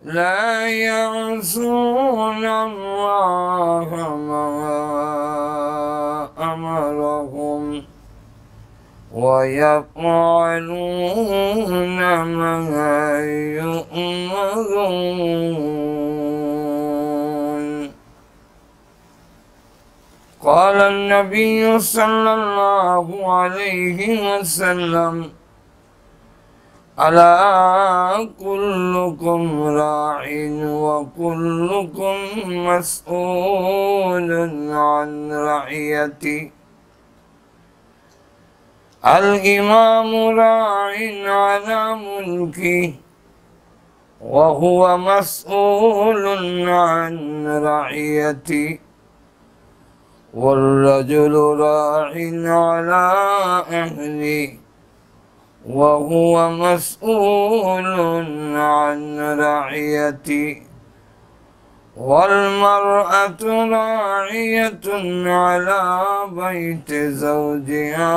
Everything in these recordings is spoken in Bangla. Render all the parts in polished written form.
لا يعصون الله ما أمرهم ويفعلون ما يؤمرون. قال النبي صلى الله عليه وسلم ألا كلكم راع وكلكم مسؤول عن رعيته. الإمام راع على ملكه وهو مسؤول عن رعيته، والرجل راع على أهله وهو مسؤول عن رعيته، والمرأة راعية على بيت زوجها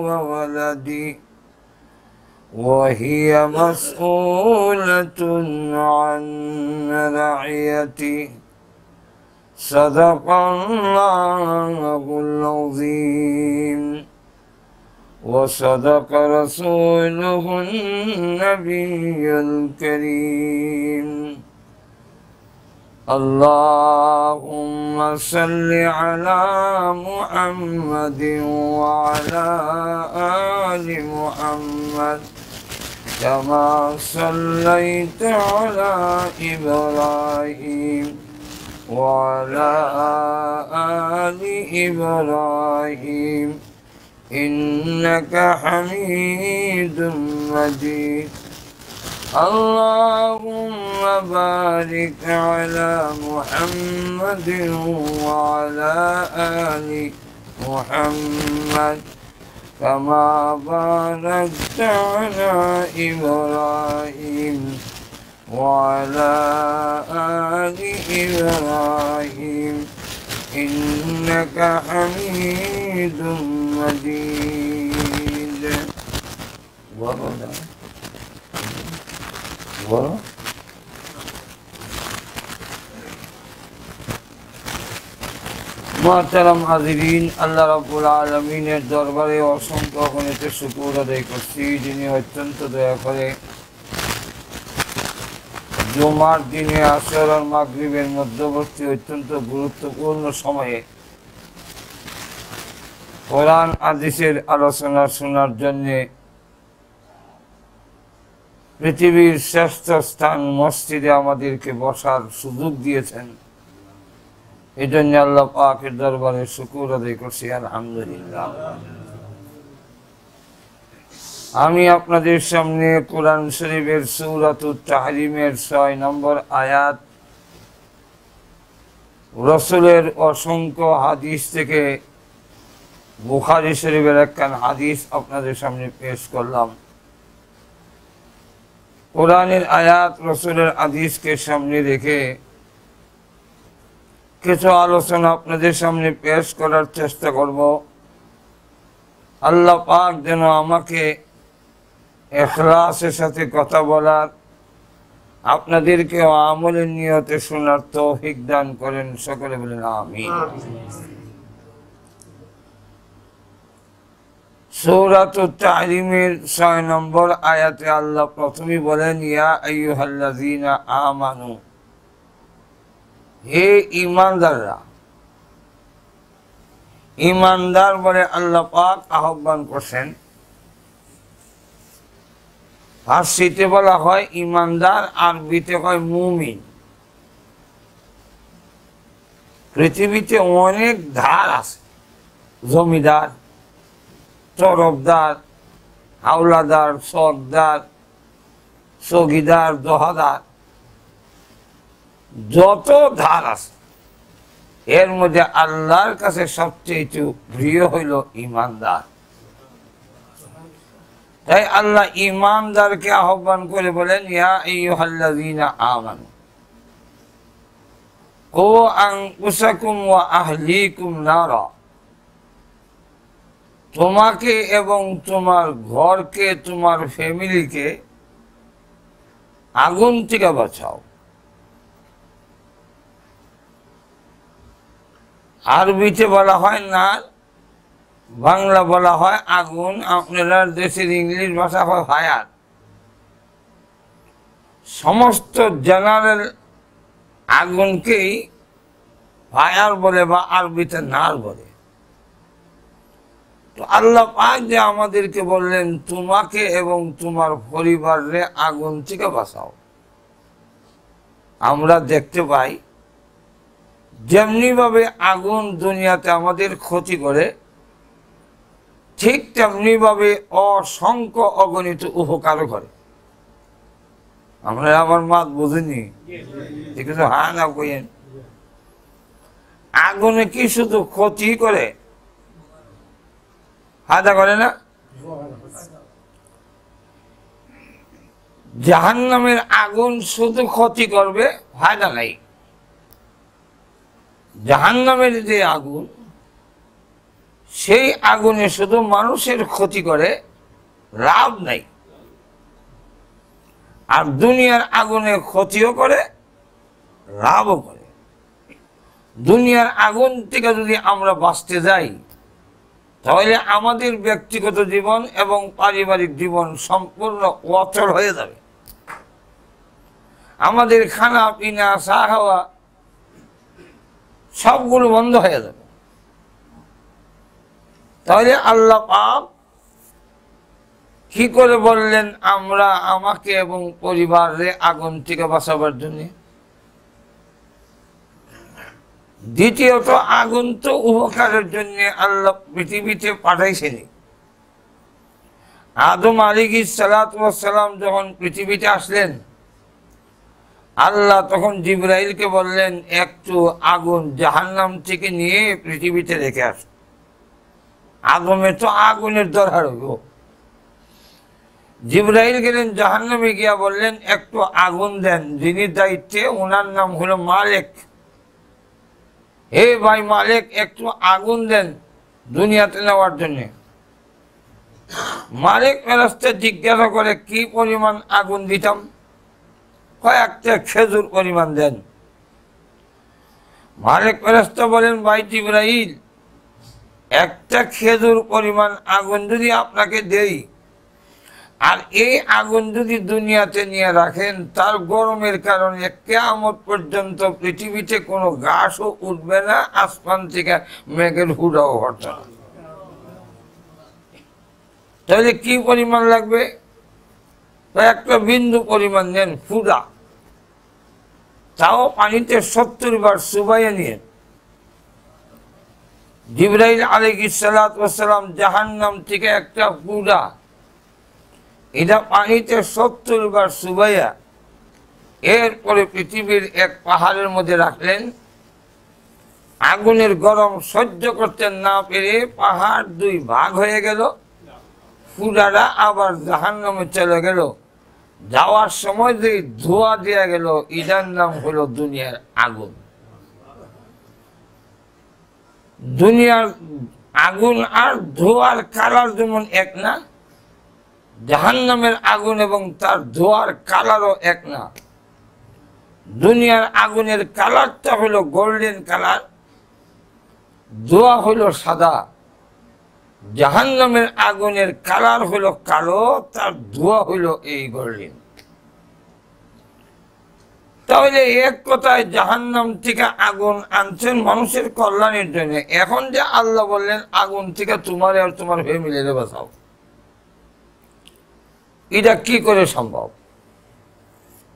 وولده وهي مسؤولة عن رعيته. صدق الله العظيم وصدق رسوله النبي الكريم. اللهم صل على محمد وعلى آل محمد كما صليت على إبراهيم وعلى آل إبراهيم إنك حميد مجيد. اللهم بارك على محمد وعلى آل محمد كما باركت على إبراهيم وعلى آل إبراهيم إنك حميد مجيد. मोहतरम हाज़िरीन, अल्लाह रब्बुल आलमीনের দরবারে অসংখ্য গণিতের শুকর আদায় করছি, যিনি অত্যন্ত দয়া করে জুমার দিনে আসর আর মাগরিবের মধ্যবর্তী অত্যন্ত গুরুত্বপূর্ণ সময়ে কোরআন হাদিসের আলোচনা শোনার জন্য পৃথিবীর শ্রেষ্ঠ স্থান মসজিদে আমাদেরকে বসার সুযোগ দিয়েছেন। এই জন্য আল্লাহ পাকের দরবারে শুকর আদায় করছি, আলহামদুলিল্লাহ। আমি আপনাদের সামনে কোরআন শরীফের সূরাতুত তাহরিমের 6 নম্বর আয়াত, রাসূলের অসংখ্য হাদিস থেকে বুখারী শরীফের একখান হাদিস আপনাদের সামনে পেশ করলাম। কোরআনের আয়াত রাসূলের হাদিসকে সামনে রেখে কিছু আলোচনা আপনাদের সামনে পেশ করার চেষ্টা করব। আল্লাহ পাক যেন আমাকে ইখলাসের সাথে কথা বলার, আপনাদেরকে আমলের নিয়তে শোনার তৌফিক দান করেন। সকলে বলেন আমিন। সূরাতুত তাহরিমের 6 নম্বর আয়াতে আল্লাহ প্রথমেই বলেন, ইয়া আইয়ুহাল্লাযীনা আমানু, হে ঈমানদাররা। ঈমানদার বলে আল্লাহ পাক আহ্বান করছেন। ফার্সিতে বলা হয় ঈমানদার, আরবিতে হয় মুমিন। পৃথিবীতে অনেক ধার আছে, জমিদার, তরফদার, হাওলাদার, সর্দার, চৌকিদার, দহাদার, যত ধার আছে এর মধ্যে আল্লাহর কাছে সবচেয়ে প্রিয় হইল ঈমানদার। তাই আল্লাহ ঈমানদারকে আহ্বান করে বলেন, ইয়া আইয়ুহাল্লাযীনা আমানু কু আনফুসাকুম ওয়া আহলিকুম নারা, তোমাকে এবং তোমার ঘরকে, তোমার ফ্যামিলিকে আগুন থেকে বাঁচাও। আরবিতে বলা হয় নার, বাংলা বলা হয় আগুন, আপনারা দেশের ইংলিশ ভাষা হয় ফায়ার। সমস্ত জেনারেল আগুনকেই ফায়ার বলে বা আরবিতে নার বলে। তো আল্লাহ পাক যে আমাদেরকে বললেন তোমাকে এবং তোমার পরিবারে আগুন থেকে বাঁচাও। আমরা দেখতে পাই যেমনি ভাবে আগুন দুনিয়াতে আমাদের ক্ষতি করে, ঠিক তেমনি ভাবে অসংখ্য অগণিত উপকারও করে। আমরা আমার মাত বুঝিনি, ঠিক আছে? হ্যাঁ না কইেন। আগুনে কি শুধু ক্ষতি করে? হাদা করে না? জাহান্নামের আগুন শুধু ক্ষতি করবে, ফায়দা নাই। জাহান্নামের যে আগুন, সেই আগুনে শুধু মানুষের ক্ষতি করে, লাভ নাই। আর দুনিয়ার আগুনে ক্ষতিও করে, লাভও করে। দুনিয়ার আগুন থেকে যদি আমরা বাঁচতে যাই, তাহলে আমাদের ব্যক্তিগত জীবন এবং পারিবারিক জীবন সম্পূর্ণ অচল হয়ে যাবে। আমাদের খানা পিনা, চা খাওয়া সবগুলো বন্ধ হয়ে যাবে। তাহলে আল্লাহ পাক কি করে বললেন আমরা আমাকে এবং পরিবারে আগুন থেকে বাঁচাবার জন্য? দ্বিতীয়ত, আগুন তো উপকারের জন্য আল্লাহ পৃথিবীতে পাঠাইছেনি। আদম আলাইহিস সালাতু ওয়াস সালাম যখন পৃথিবীতে আসলেন, আল্লাহ তখন জিবরাইলকে বললেন একটু আগুন জাহান্নাম থেকে নিয়ে পৃথিবীতে রেখে আস। আদমে তো আগুনের দরকার হইব। জিবরাইল গেলেন জাহান্নামে, গিয়া বললেন একটু আগুন দেন, যিনি দায়িত্বে ওনার নাম হলো মালিক। হে ভাই মালিক, একটু আগুন দেন দুনিয়াতে নেওয়ার জন্য। মালিক ফেরেশতা জিজ্ঞাসা করে কি পরিমাণ আগুন দিতাম? কয়েকটা খেজুর পরিমাণ দেন। মালিক ফেরেশতা বলেন ভাই জিবরাইল, একটা খেজুর পরিমাণ আগুন যদি আপনাকে দেই, আর এই আগুন যদি দুনিয়াতে নিয়ে রাখেন, তার গরমের কারণে কিয়ামত পর্যন্ত পৃথিবীতে কোনো ঘাসও উঠবে না, আসমান থেকে মেঘের হুড়াও হচ্ছে না। তাহলে কি পরিমাণ লাগবে? একটা বিন্দু পরিমাণ নেন, ফুটা, তাও পানিতে 70 বার চুবাইয়ে নিয়ে। জিবরাইল আলাইহিস সালাতু ওয়াস সালাম জাহান্নাম থেকে একটা ফুটা, এটা পানিতে 70 বার চুবাইয়া এরপরে পৃথিবীর এক পাহাড়ের মধ্যে রাখলেন। আগুনের গরম সহ্য করতে না পেরে পাহাড় 2 ভাগ হয়ে গেল। ফুটাটা আবার জাহান্নামে চলে গেল। যাওয়ার সময় যে ধোঁয়া দেয়া গেল, এটার নাম হলো দুনিয়ার আগুন। দুনিয়ার আগুন আর ধোঁয়ার কালার যেমন এক না, জাহান্নামের আগুন এবং তার ধোঁয়ার কালারও এক না। দুনিয়ার আগুনের কালারটা হলো গোল্ডেন কালার, ধোঁয়া হলো সাদা। জাহান্নামের আগুনের কালার হলো কালো, তার ধোঁয়া হলো এই গোল্ডেন। তাহলে এক কথায় জাহান্নাম থেকে আগুন আনছেন মানুষের কল্যাণের জন্য। এখন যে আল্লাহ বললেন আগুন থেকে তোমার আর তোমার ফ্যামিলিরে বাঁচাও, এটা কি করে সম্ভব?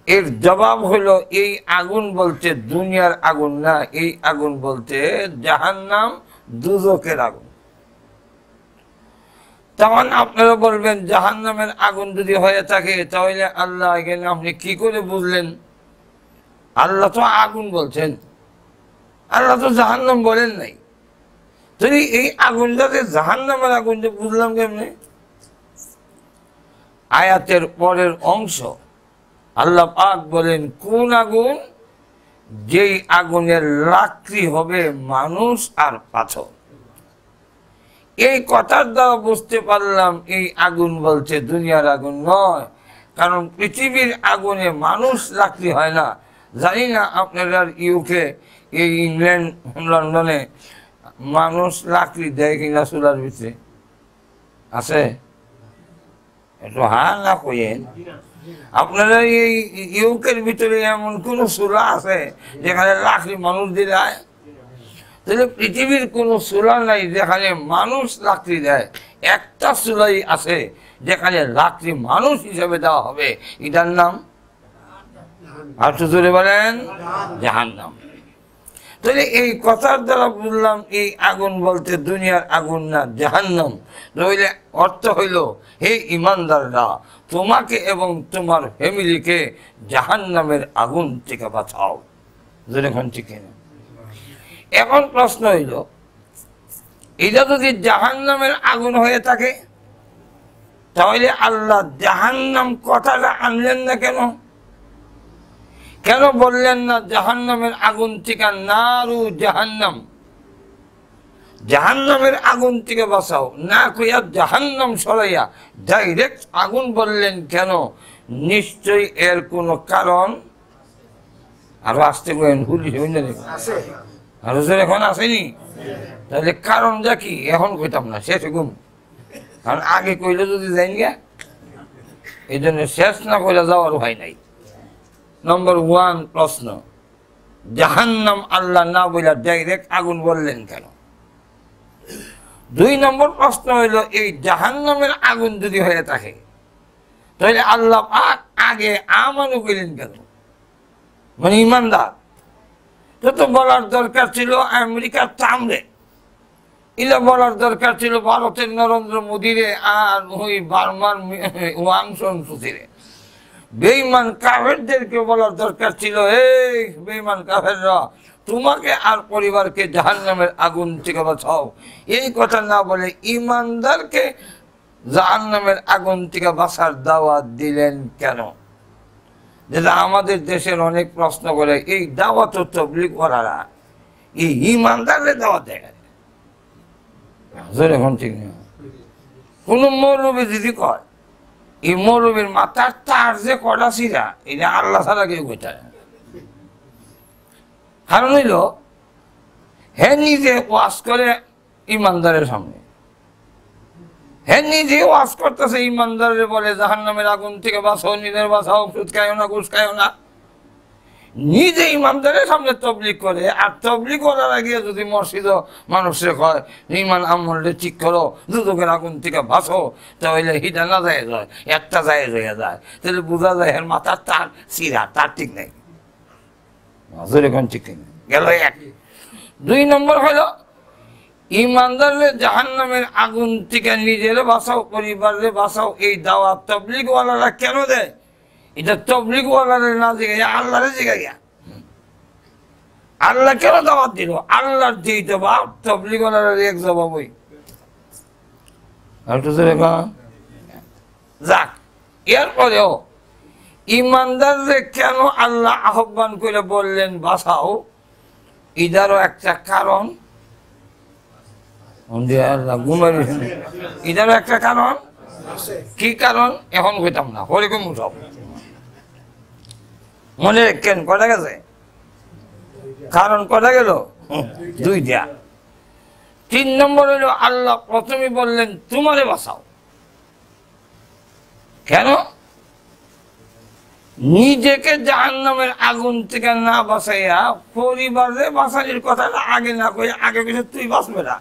এর জবাব হলো এই আগুন বলতে দুনিয়ার আগুন না, এই আগুন বলতে জাহান্নাম, দুজকের আগুন। তখন আপনারা বলবেন জাহান্নামের আগুন যদি হয়ে থাকে, তাহলে আল্লাহ এখানে আপনি কি করে বুঝলেন? আল্লাহ তো আগুন বলছেন, আল্লাহ তো জাহান্নাম বলেন নাই। তাহলে এই আগুনটাতে জাহান্নামের আগুন যে বুঝলাম কেমনে? আয়াতের পরের অংশ আল্লাহ পাক বলেন কোন আগুন? যেই আগুনের লাকড়ি হবে মানুষ আর পাথর। এই কথার দ্বারা বুঝতে পারলাম এই আগুন বলছে দুনিয়ার আগুন নয়, কারণ পৃথিবীর আগুনে মানুষ লাকড়ি হয় না। জানি না আপনারা ইউকে, এই ইংল্যান্ড, লন্ডনে মানুষ লাকড়ি দেয় কিনা চুলার ভিতরে? আছে? একটু হ্যাঁ না কইেন। আপনারা এই ইউকের ভিতরে এমন কোন চুলা আছে যেখানে লাকড়ি মানুষ দিলায়? তাহলে পৃথিবীর কোন চুলা নাই যেখানে মানুষ লাকড়ি দেয়। একটা চুলাই আছে যেখানে লাকড়ি মানুষ হিসেবে দেওয়া হবে, এটার নাম আর তো জোরে বলেন জাহান্নাম। তাহলে এই কথার দ্বারা বললাম এই আগুন বলতে দুনিয়ার আগুন না, জাহান্নাম। নইলে অর্থ হইল হে ইমানদাররা, তোমাকে এবং তোমার ফ্যামিলিকে জাহান্নামের আগুন থেকে বাঁচাও। যেরকম ঠিক না? এখন প্রশ্ন হইল, এটা যদি জাহান্নামের আগুন হয়ে থাকে তাহলে আল্লাহ জাহান্নাম কথাটা আনলেন না কেন? কেন বললেন না জাহান্নামের আগুন থেকে নারু জাহান্নাম, জাহান্নামের আগুন থেকে বাঁচাও, না কইয়া জাহান্নাম সরাইয়া ডাইরেক্ট আগুন বললেন কেন? নিশ্চয়ই এর কোন কারণ। আরো আসতে করেন হুলি আরো এখন আসেনি। তাহলে কারণটা কি এখন কইতাম না, শেষে ঘুম। কারণ আগে কইলে যদি যাইন গা, এই জন্য শেষ না কইলে যাওয়ার ভয় নাই। নম্বর 1 প্রশ্ন, জাহান্নাম আল্লাহ না বইলা ডাইরেক্ট আগুন বললেন কেন? 2 নম্বর প্রশ্ন হইল, এই জাহান্নামের আগুন যদি হয়ে থাকে তাহলে আল্লাহ পাক আগে আমানু কইলেন কেন? মানে ইমানদার তো বলার দরকার ছিল আমেরিকার তামরে, এটা বলার দরকার ছিল ভারতের নরেন্দ্র মোদীরে আর ওই বার্মার ওয়াং সুচিরে। বেঈমান কাফেরদেরকে বলার দরকার ছিল, এই বেঈমান কাফেররা, তোমাকে আর পরিবারকে জাহান্নামের আগুন থেকে বাঁচাও। এই কথা না বলে ইমানদারকে জাহান্নামের আগুন থেকে বাঁচার দাওয়াত দিলেন কেন? যেটা আমাদের দেশের অনেক প্রশ্ন করে, এই দাওয়াত তাবলীগ ওয়ালারা এই ইমানদারের দাওয়াত দেয় এখন ঠিক না? কোন মৌলবী যদি কয় এই মৌলবীর মাথার তার যে কটা ছিড়া, এটা আল্লাহ ছাড়া কেউ কইতে। কারণ হইল হে নিজে ওয়াজ করে ইমানদারের সামনে, হে নিজে ওয়াজ করতেছে ইমানদারের বলে জাহান্নামের আগুন থেকে বাঁচাও, নিজের বাঁচাও, সুদ খাইও না, ঘুষ খাইও না। নিজে ইমানদারের সামনে তবলিগ করে, আর তবলিগ করার আগে যদি মসজিদ মানুষের কয় ইমান আমলটা ঠিক করো, দুদকের আগুন থেকে বাঁচো, তাহলে হিটা না যায়, একটা যায় হয়ে যায়। তাহলে বোঝা যায় এর মাথার তার সিরা, তার ঠিক নেই, এখন ঠিক নেই গেল এক। 2 নম্বর হলো ইমানদারের জাহান্নামের আগুন থেকে নিজের বাঁচাও, পরিবারের বাঁচাও, এই দাওয়াত তবলিগ ওয়ালারা কেন দেয়? এটা তবলিগ ওয়ালারে না জিগাইয়া আল্লাহরে জিগাইয়া। আল্লাহ কেন দাওয়াত দিল? আল্লাহর যেই জবাব তবলিগ ওয়ালার এক জবাবই। যাক, এরপরেও ইমানদাররে কেন আল্লাহ আহ্বান করে বললেন বাঁচাও, এটারও একটা কারণ। এটারও একটা কারণ। কি কারণ এখন কইতাম না, হরিকম সব মনে কেন কটা গেছে? কারণ কটা গেল? 2টা। 3 নম্বর হলো আল্লাহ প্রথমে বললেন তোমারে বাঁচাও। কেন? নিজেকে জাহান্নামের আগুন থেকে না বাঁচাইয়া পরিবারে বাঁচানোর কথাটা আগে না কই, আগে কিছু তুই বাঁচবে না।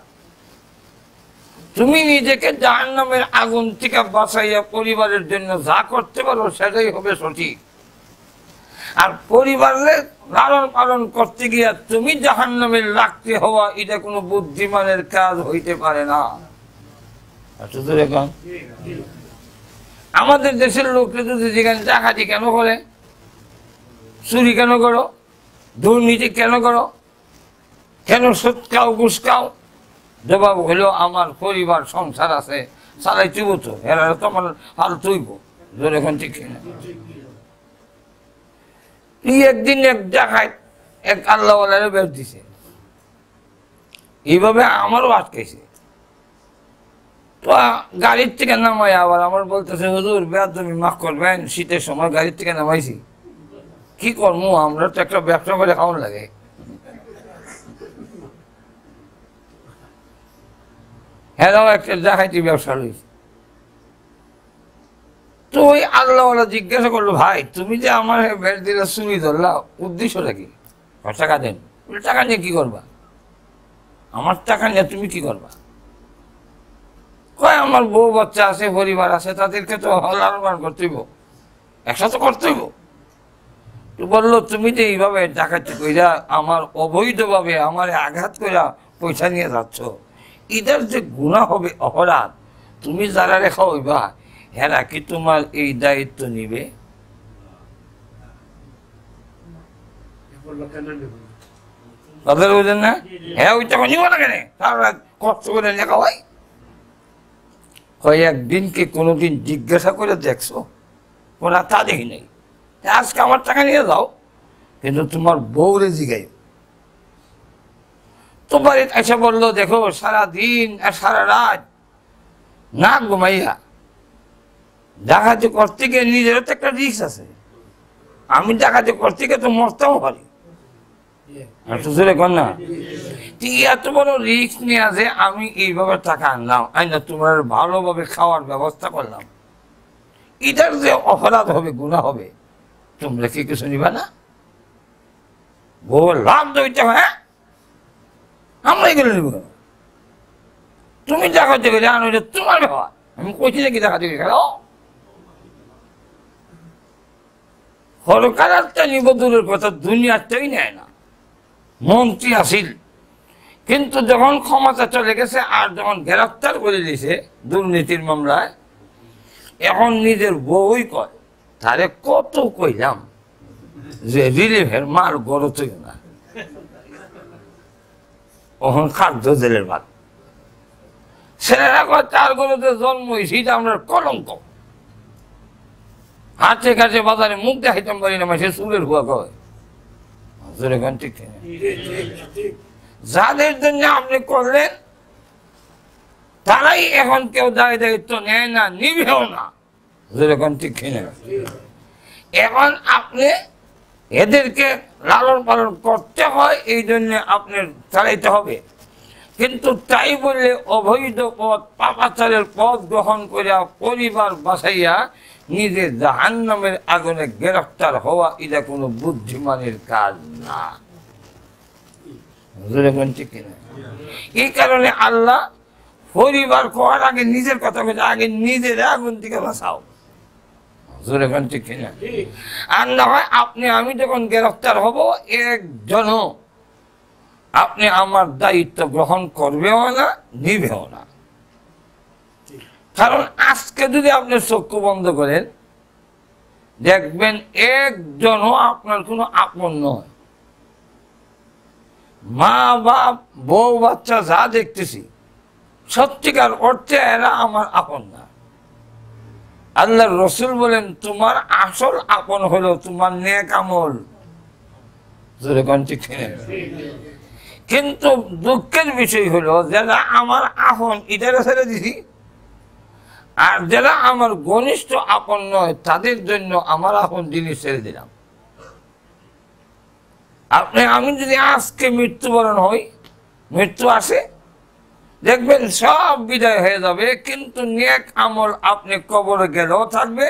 তুমি নিজেকে জাহান্নামের আগুন থেকে বাঁচাইয়া পরিবারের জন্য যা করতে পারো সেটাই হবে সঠিক। আর পরিবারের লালন পালন করতে গিয়া তুমি জাহান্নামের লাগতে হওয়া, এটা কোনো বুদ্ধিমানের কাজ হইতে পারে না। আমাদের দেশের লোককে যদি যেখানে ডাকাতি কেন করে, চুরি কেন করো, দুর্নীতি কেন করো, কেন সুদ খাও, ঘুষ খাও? জবাব হইল আমার পরিবার সংসার আছে, চালাই তুইব তো, এরা তো আমার হাল তুইব। এখন ঠিক না? একদিন এক ডাকাত এক আল্লাহওয়ালারে বের দিছে, এইভাবে আমারও আটকাইছে। তো গাড়ির থেকে নামাই আবার আমার বলতেছে হুজুর বেয়াদবি মাফ করবেন, শীতের সময় গাড়ির থেকে নামাইছি, কি করবো, আমরা তো একটা ব্যবসা করে খাওয়ান লাগে। হেরাও একটা ডাকাইতি ব্যবসা রয়েছে। তো ওই আল্লাহওয়ালা জিজ্ঞাসা করলো, ভাই তুমি যে আমার বেশ দিলে চুরি ধরলা, উদ্দেশ্যটা কি? টাকা দেন। টাকা নিয়ে কি করবা? আমার টাকা নিয়ে তুমি কি করবা? কয় আমার বউ বাচ্চা আছে, পরিবার আছে, তাদেরকে তো লালন পালন করতে হইব, একসাথে করতে হইব। তো বললো, তুমি যে এইভাবে ডাকাতি কইরা আমার অবৈধভাবে আমার আঘাত কইরা পয়সা নিয়ে যাচ্ছ, এদের যে গুনাহ হবে, অপরাধ, তুমি যারা রেখা হইবা হেরা কি তোমার এই দায়িত্ব নিবে? তাদের বুঝেন না? হ্যাঁ, ওই টাকা নিব না কেন? তারা কষ্ট করে লেখা হয়। একদিনকে কোনোদিন জিজ্ঞাসা করে দেখছো? ওরা তা দেখি নাই। আজকে আমার টাকা নিয়ে যাও, কিন্তু তোমার বউরে জিগাই। তো বাড়িতে এসে বললো, দেখো সারাদিন আর সারা রাত না ঘুমাইয়া ডাকাতি করতে গিয়ে নিজেরও তো একটা রিস্ক আছে। আমি ডাকাতি করতে গিয়ে তো মরতেও পারি, কর না? এত বড় রিস্ক নিয়ে যে আমি এইভাবে টাকা আনলাম, আইনা তোমার ভালোভাবে খাওয়ার ব্যবস্থা করলাম, এটার যে অপরাধ হবে, গুনাহ হবে, তোমরা কি কিছু নিবা না? বউ লাভ দইতে, হ্যাঁ আমরা এগুলো নিব। তুমি ডাকাতি করে আনো, তোমার ব্যাপার। আমি কইছি নাকি ডাকাতি করে খেলো? সরকারটা নিব দূরের কথা, দুনিয়ারটাই নেয় না। মন্ত্রী আসিল, কিন্তু যখন ক্ষমতা চলে গেছে আর যখন গ্রেফতার করে দিয়েছে দুর্নীতির মামলায়, এখন নিজের বউই কয়, তারে কত কইলাম যে রিলিফের মার গড়তই না, ওখান খাদ্য জেলের ভাত। ছেলেরা কয় তার গরুতে জন্ম হয়েছে, এটা আমরা কলঙ্ক। হাতে কাছে বাজারে মুখ দেখাইতাম পারি না, সে চুলের হুয়া কয়। ঠিক যাদের জন্য আপনি করলেন, তারাই এখন কেউ দায় দায়িত্ব নেয় না, নিবেও না। যেরকম ঠিক কিনা? এখন আপনি এদেরকে লালন পালন করতে হয়, এই জন্য আপনার চালাইতে হবে। কিন্তু তাই বলে অবৈধ পথ, পাপাচারের পথ গ্রহণ করিয়া পরিবার বাঁচাইয়া নিজে জাহান্নামের আগুনে গ্রেফতার হওয়া, এটা কোনো বুদ্ধিমানের কাজ না। এই কারণে আল্লাহ পরিবার করার আগে নিজের কথা বলে, আগে নিজের আগুন থেকে বাঁচাও। ঠিক কিনা? আর না হয় আপনি আমি যখন গ্রেফতার হব, একজনও আপনি আমার দায়িত্ব গ্রহণ করবেও না, নিবেও না। কারণ আজকে যদি আপনি চক্ষু বন্ধ করেন, দেখবেন একজনও আপনার কোনো আপন নয়। মা বাপ, বউ বাচ্চা যা দেখতেছি, সত্যিকার অর্থে এরা আমার আপন না। আল্লাহর রসুল বলেন, তোমার আসল আপন হলো তোমার নেক আমল। কিন্তু দুঃখের বিষয় হলো, যারা আমার আপন এটারা ছেড়ে দিছি, আর যারা আমার ঘনিষ্ঠ আপন নয়, তাদের জন্য আমার আপন জিনিস ছেড়ে দিলাম। আপনি আমি যদি আজকে মৃত্যুবরণ হই, মৃত্যু আসে, দেখবেন সব বিদায় হয়ে যাবে, কিন্তু নেক আমল আপনি কবরে গেলেও থাকবে,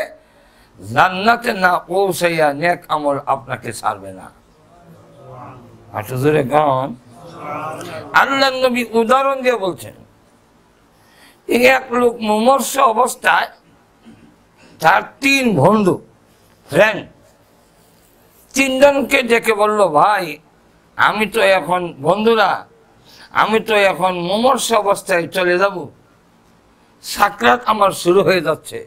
জান্নাতে না পৌঁছাইয়া নেক আমল আপনাকে ছাড়বে না। আল্লাহ নবী উদাহরণ দিয়ে বলছেন, এক লোক মুমূর্ষ অবস্থায়, তার 3 বন্ধু ফ্রেন্ড, 3 জনকে ডেকে বলল, ভাই আমি তো এখন, বন্ধুরা আমি তো এখন মুমূর্ষ অবস্থায় চলে যাব, সাকরাত আমার শুরু হয়ে যাচ্ছে,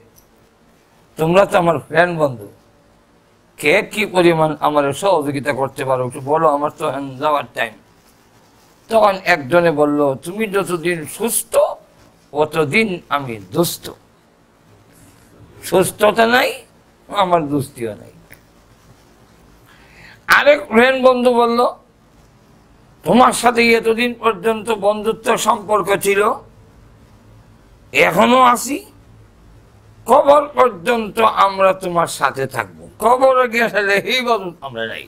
তোমরা তো আমার ফ্রেন্ড বন্ধু, কে কি পরিমাণ আমার সহযোগিতা করতে পারো একটু বলো, আমার তো যাওয়ার টাইম। তখন একজনে বলল, তুমি যতদিন সুস্থ অতদিন আমি দুস্থ, সুস্থতা নাই, আমার দুস্থিও নাই। আরেক ফ্রেন্ড বন্ধু বলল, তোমার সাথে এতদিন পর্যন্ত বন্ধুত্ব সম্পর্ক ছিল, এখনো আছি, কবর পর্যন্ত আমরা তোমার সাথে থাকবো, কবরে গেলে এই বন্ধু আমরা নাই।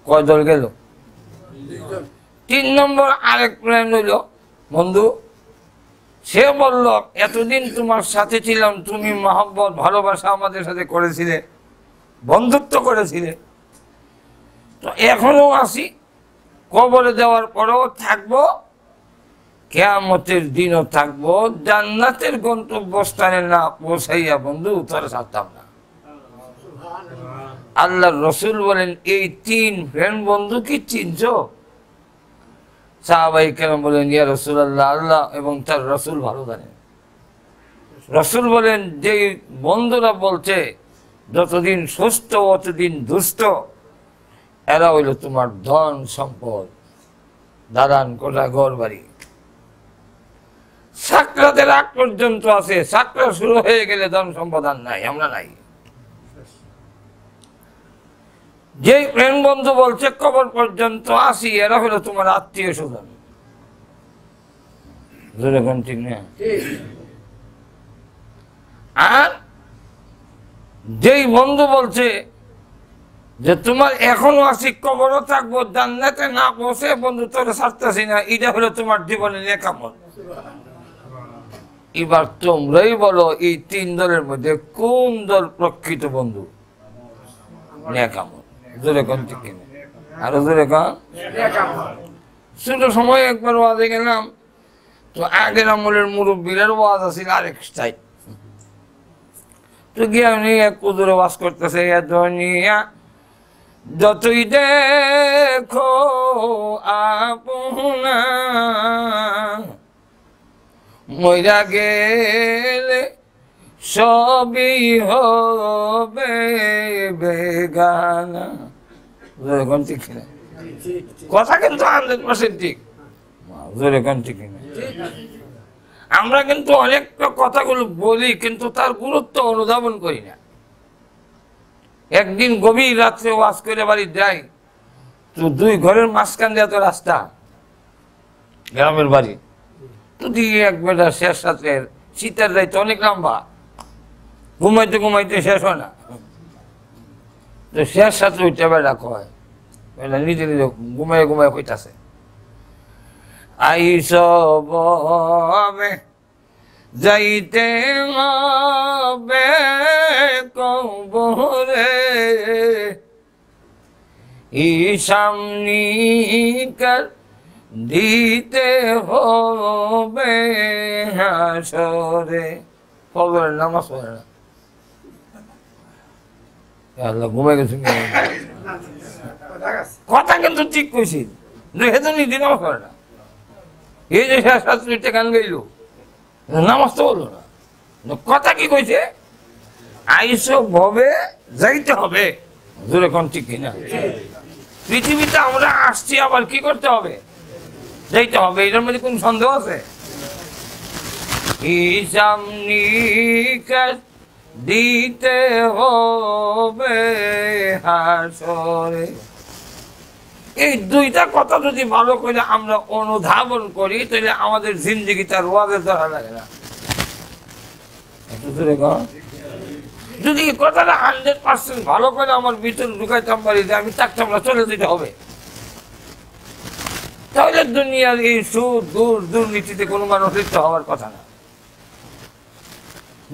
কয় দল গেল? 3 নম্বর আরেক ফ্রেন্ড হইল, বন্ধু সে বলল এতদিন তোমার সাথে ছিলাম, তুমি মহব্বত ভালোবাসা আমাদের সাথে করেছিলে, বন্ধুত্ব করেছিলে, তো এখনো আসি, কবরে দেওয়ার পরেও থাকবো, কিয়ামতের দিনও থাকবো, জান্নাতের গন্তব্যস্থানে না পৌঁছাইয়া বন্ধু তোর ছাড়তাম না। আল্লাহর রসুল বলেন এই তিন ফ্রেন্ড বন্ধু কি চিনছো? সাহাবায়ে কেরাম বলেন ইয়া রাসূলুল্লাহ, আল্লাহ এবং তার রসুল ভালো জানেন। রসুল বলেন যে বন্ধুরা বলছে যতদিন সুস্থ অতদিন দুষ্ট, এরা হইল তোমার ধন সম্পদ, দালান কোঠা ঘর বাড়ি, সাকরাতের আগ পর্যন্ত আছে, সাকরাত শুরু হয়ে গেলে ধন সম্পদ আর নাই, আমরা নাই। যে প্রেম বন্ধু বলছে কবর পর্যন্ত আসি, এরা হলো তোমার আত্মীয় স্বজন। ঠিক না? আর যেই বন্ধু বলছে যে তোমার এখনো আসি, কবরও থাকবো, জান্নাতে না পৌঁছে বন্ধু তোরে ছাড়তেছি না, এটা হলো তোমার জীবনের নেকামত। এবার তোমরাই বলো এই তিন দলের মধ্যে কোন দল প্রকৃত বন্ধু? নেকামত। জোরে কোন ঠিক কিনা? আরো জোরে কোন। ছোট সময় একবার ওয়াজে গেলাম, তো আগের আমলের মুরব্বীর ওয়াজ আছিল আরেক স্টাইল। তো গিয়ে উনি এক কুদুরে ওয়াজ করতেছে, দুনিয়া যতই দেখো আপনা, মইরা গেলে সবই হবে বেগানা। ঠিক কিনা? কথা কিন্তু 100% ঠিক। ঠিক কিনা? আমরা কিন্তু অনেক কথাগুলো বলি কিন্তু তার গুরুত্ব অনুধাবন করি না। একদিন গভীর রাত্রে ওয়াজ করে বাড়ি যাই, তো দুই ঘরের মাঝখান দিয়ে তো রাস্তা, গ্রামের বাড়ি, তো দিয়ে এক বেটা শেষ রাত্রের শীতের রাইতে অনেক লম্বা, ঘুমাইতে ঘুমাইতে শেষ হয় না, তো শেষ রাত্রে ওইটা বেটা কয়, নিজে নিজে ঘুমাই ঘুমাই কইতাছে, আইস ববে যাইতে হবে কবরে, সামনিকার দিতে হবে হাসরে। কবরের নামাজ পড়ে না, আল্লাহ ঘুমাই গেছে। কথা কিন্তু ঠিক কইছি, নিজে নামাজ পড়ে না। এই যে শাস্ত্রীটা গান গাইল, নামাজ তো বললো না, কথা কি কইছে? আইসো ভবে যাইতে হবে। জোরে কোন ঠিক কিনা? পৃথিবীতে আমরা আসছি, আবার কি করতে হবে? যাইতে হবে। এটার মধ্যে কোন সন্দেহ আছে? হিসাব নিকাশ দিতে হবে হাসরে। এই দুইটা কথা যদি ভালো করে আমরা অনুধাবন করি, তাহলে আমাদের জিন্দগি তার ওয়াজের ধরা লাগে না। যদি এই কথাটা 100% ভালো করে আমার ভিতরে ঢুকাইতাম পারি যে আমি থাকতাম না, চলে দিতে হবে, তাহলে দুনিয়ার এই সুদ দুর্নীতিতে কোনো মানুষ লিপ্ত হওয়ার কথা না।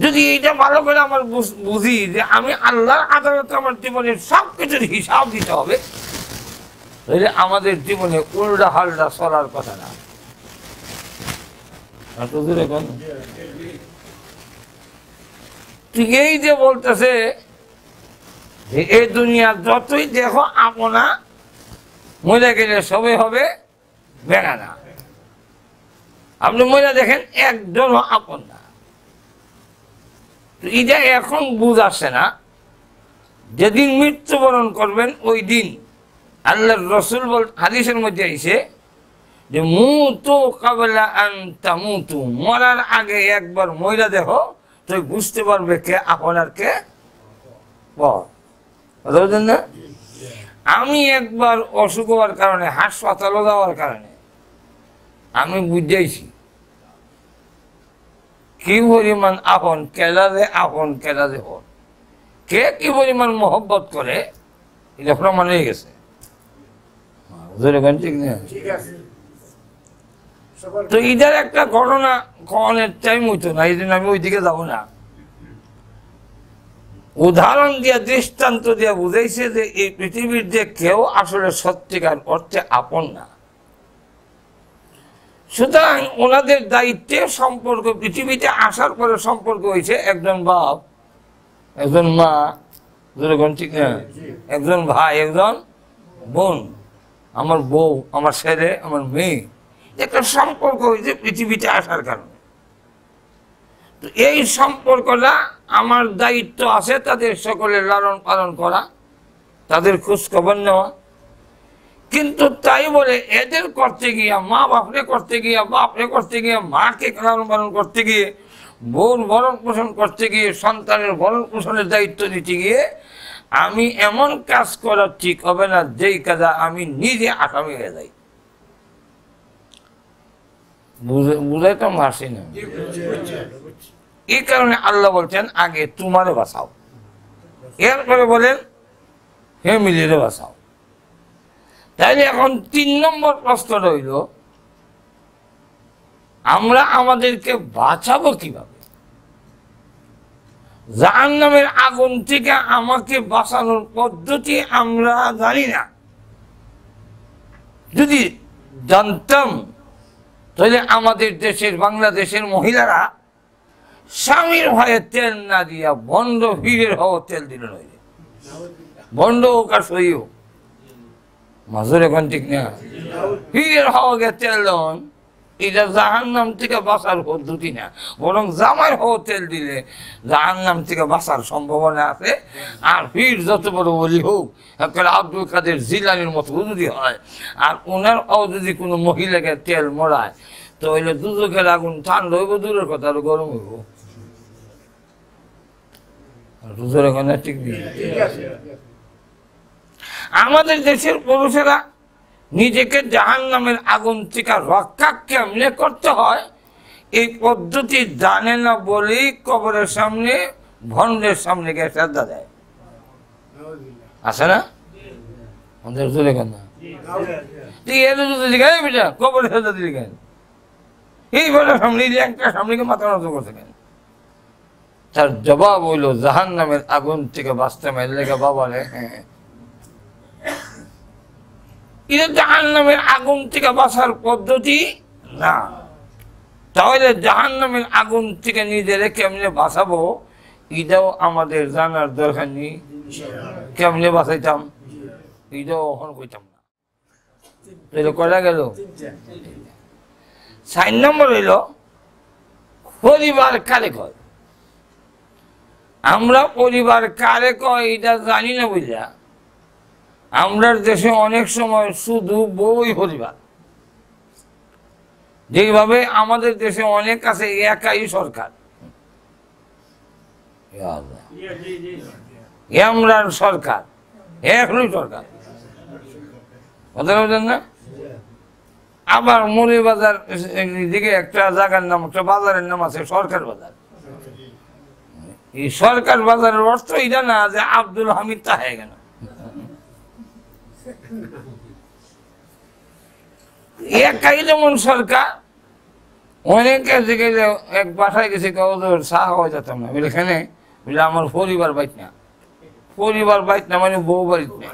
যদি এইটা ভালো করে আমার বুঝি যে আমি আল্লাহর আদালতে আমার জীবনের সব কিছুর হিসাব দিতে হবে, তাহলে আমাদের জীবনে উল্টা হাল্টা চলার কথা না। এই যে বলতেছে যে এই দুনিয়া যতই দেখো আপনা, মরে গেলে সবে হবে বেগানা। আপনি মরে দেখেন একজনও আপন না। এটা এখন বুঝ আসে না। যেদিন মৃত্যুবরণ করবেন ওই দিন আল্লাহর রসুল হাদিসের মধ্যে আইছে যে মুতু কাবলা আন তামুতু, মরার আগে একবার মইরা দেখো, তুই বুঝতে পারবে কে আপন আর কে পর। না, আমি একবার অসুখ হওয়ার কারণে, হাসপাতালে যাওয়ার কারণে আমি বুঝাইছি কি পরিমাণ আপন কেলারে, আপন কেলারে হন, কে কি পরিমাণ মহব্বত করে, এটা প্রমাণ হয়ে গেছে। ঠিক না? তো এটার একটা ঘটনা কনের টাইম হইতো না, এই জন্য আমি ওইদিকে যাব না। উদাহরণ দিয়া দৃষ্টান্ত দিয়া বুঝাইছে যে এই পৃথিবীর যে কেউ আসলে সত্যিকার অর্থে আপন না। সুতরাং ওনাদের দায়িত্বে সম্পর্ক, পৃথিবীতে আসার পরে সম্পর্ক হয়েছে একজন বাপ, একজন মা, যেরকম ঠিক না, একজন ভাই, একজন বোন, আমার বউ, আমার ছেলে, আমার মেয়ে, একটা সম্পর্ক হয়েছে পৃথিবীতে আসার কারণে। তো এই সম্পর্কটা আমার দায়িত্ব আছে তাদের সকলের লালন পালন করা, তাদের খোঁজখবর নেওয়া। কিন্তু তাই বলে এদের করতে গিয়া, মা বাপরে করতে গিয়া, বাপরে করতে গিয়ে, মাকে লালন পালন করতে গিয়ে, বোন ভরণ পোষণ করতে গিয়ে, সন্তানের ভরণ পোষণের দায়িত্ব নিতে গিয়ে আমি এমন কাজ করা ঠিক হবে না যেই কাজে আমি নিজে আসামি হয়ে যাই। বুঝাইতাম আসি না। এই কারণে আল্লাহ বলছেন আগে তোমারে বাঁচাও, এরপরে বলেন ফ্যামিলিরে বাঁচাও। তাইলে এখন 3 নম্বর প্রশ্ন রইল, আমরা আমাদেরকে বাঁচাবো কিভাবে? জাহান্নামের আগুন থেকে আমাকে বাঁচানোর পদ্ধতি আমরা জানি না। যদি জানতাম তাহলে আমাদের দেশের, বাংলাদেশের মহিলারা স্বামীর ভয়ে তেল না দিয়া বন্ড হীরের হওয়া তেল দিল নইলে, বন্ড হোক আর সই হোক, মাজুর এখন ঠিক না, হীরের হওয়া গে তেল দেন, এটা জাহান্নাম থেকে বাঁচার পদ্ধতি না, বরং জামাই হওয়া তেল দিলে জাহান্নাম থেকে বাঁচার সম্ভাবনা আছে। আর হীর যত বড় বলি হোক, একটা আব্দুল কাদের জিলানির মতো যদি হয়, আর ওনার যদি কোনো মহিলাকে তেল মরায়, তো হইলে দুজকের আগুন ঠান্ডা হইব, দূরের কথা আরো গরম হইব। দুজোর এখানে ঠিক নেই। আমাদের দেশের পুরুষেরা নিজেকে জাহান্নামের আগুন থেকে রক্ষা কেমনে করতে হয় এই পদ্ধতি জানে না বলেই কবরের সামনে, ভন্ডের সামনে গিয়ে শ্রদ্ধা দেয়। আছে না আমাদের জোরে কেন? কবরের শ্রদ্ধা দিলি কেন? এই ঘরের সামনে, একটা সামনে মাথা নত করছে কেন? তার জবাব হইল জাহান্নামের আগুন থেকে বাঁচতে মেলে বাবা রে, এটা জাহান্নামের আগুন থেকে বাঁচার পদ্ধতি না। তাহলে জাহান্নামের আগুন থেকে নিজেরে কেমনে বাঁচাবো এটাও আমাদের জানার দরকার নেই। কেমনে বাঁচাইতাম এটাও এখন কইতাম না। এটা করা গেল। 4 নম্বর হইল পরিবার কারে কয়। আমরা পরিবার কারে কয় এটা জানি না বুঝলা। আমরা দেশে অনেক সময় শুধু বই পরিবার, যেভাবে আমাদের দেশে অনেক আছে একাই সরকার, ইমরান সরকার, একই সরকার, কথা বলছেন না? আবার মৌলভীবাজার দিকে একটা জায়গার নাম, একটা বাজারের নাম আছে সরকার বাজার। এই সরকার বাজারের অর্থ এটা না যে আব্দুল হামিদ তা হয়ে গেল। একাই যেমন সরকার, অনেকে গেলে এক বাসায় গেছে চা হওয়া যেতাম না বলে, এখানে বলে আমার পরিবার বাইত না। পরিবার বাইত না মানে বউ বাড়িত না।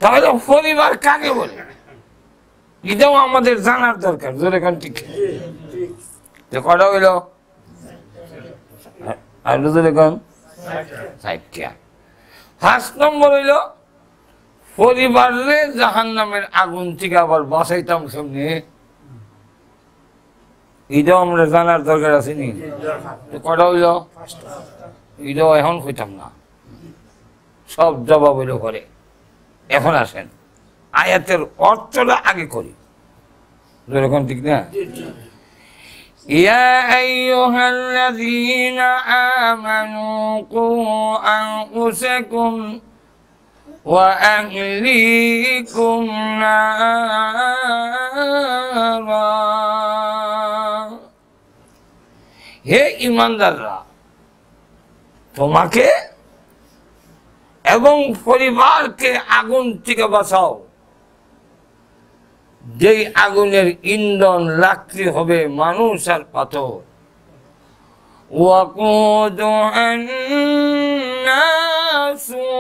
তাহলে পরিবার কাকে বলে এটাও আমাদের জানার দরকার। জোরে কোন ঠিক কটা হইল? আর জোরে কোন 4টা। 5 নম্বর হইল পরিবারে জাহান্নামের আগুন থেকে আবার বাঁচাইতাম সামনে, এটাও আমরা জানার দরকার আছে নি? কটা হইল? এটাও এখন কইতাম না, সব জবাব হইল করে। এখন আসেন আয়াতের অর্থটা আগে করি। যেরকম ঠিক না? ইয়া আইয়ুহাল্লাযীনা আমানু কু আনফুসাকুম ওয়া আহলিকুম নারা। হে ঈমানদাররা, তোমাকে এবং পরিবারকে আগুন থেকে বাঁচাও। যেই আগুনের ইন্ধন লাকড়ি হবে মানুষ আর পাথর। وقودها الناس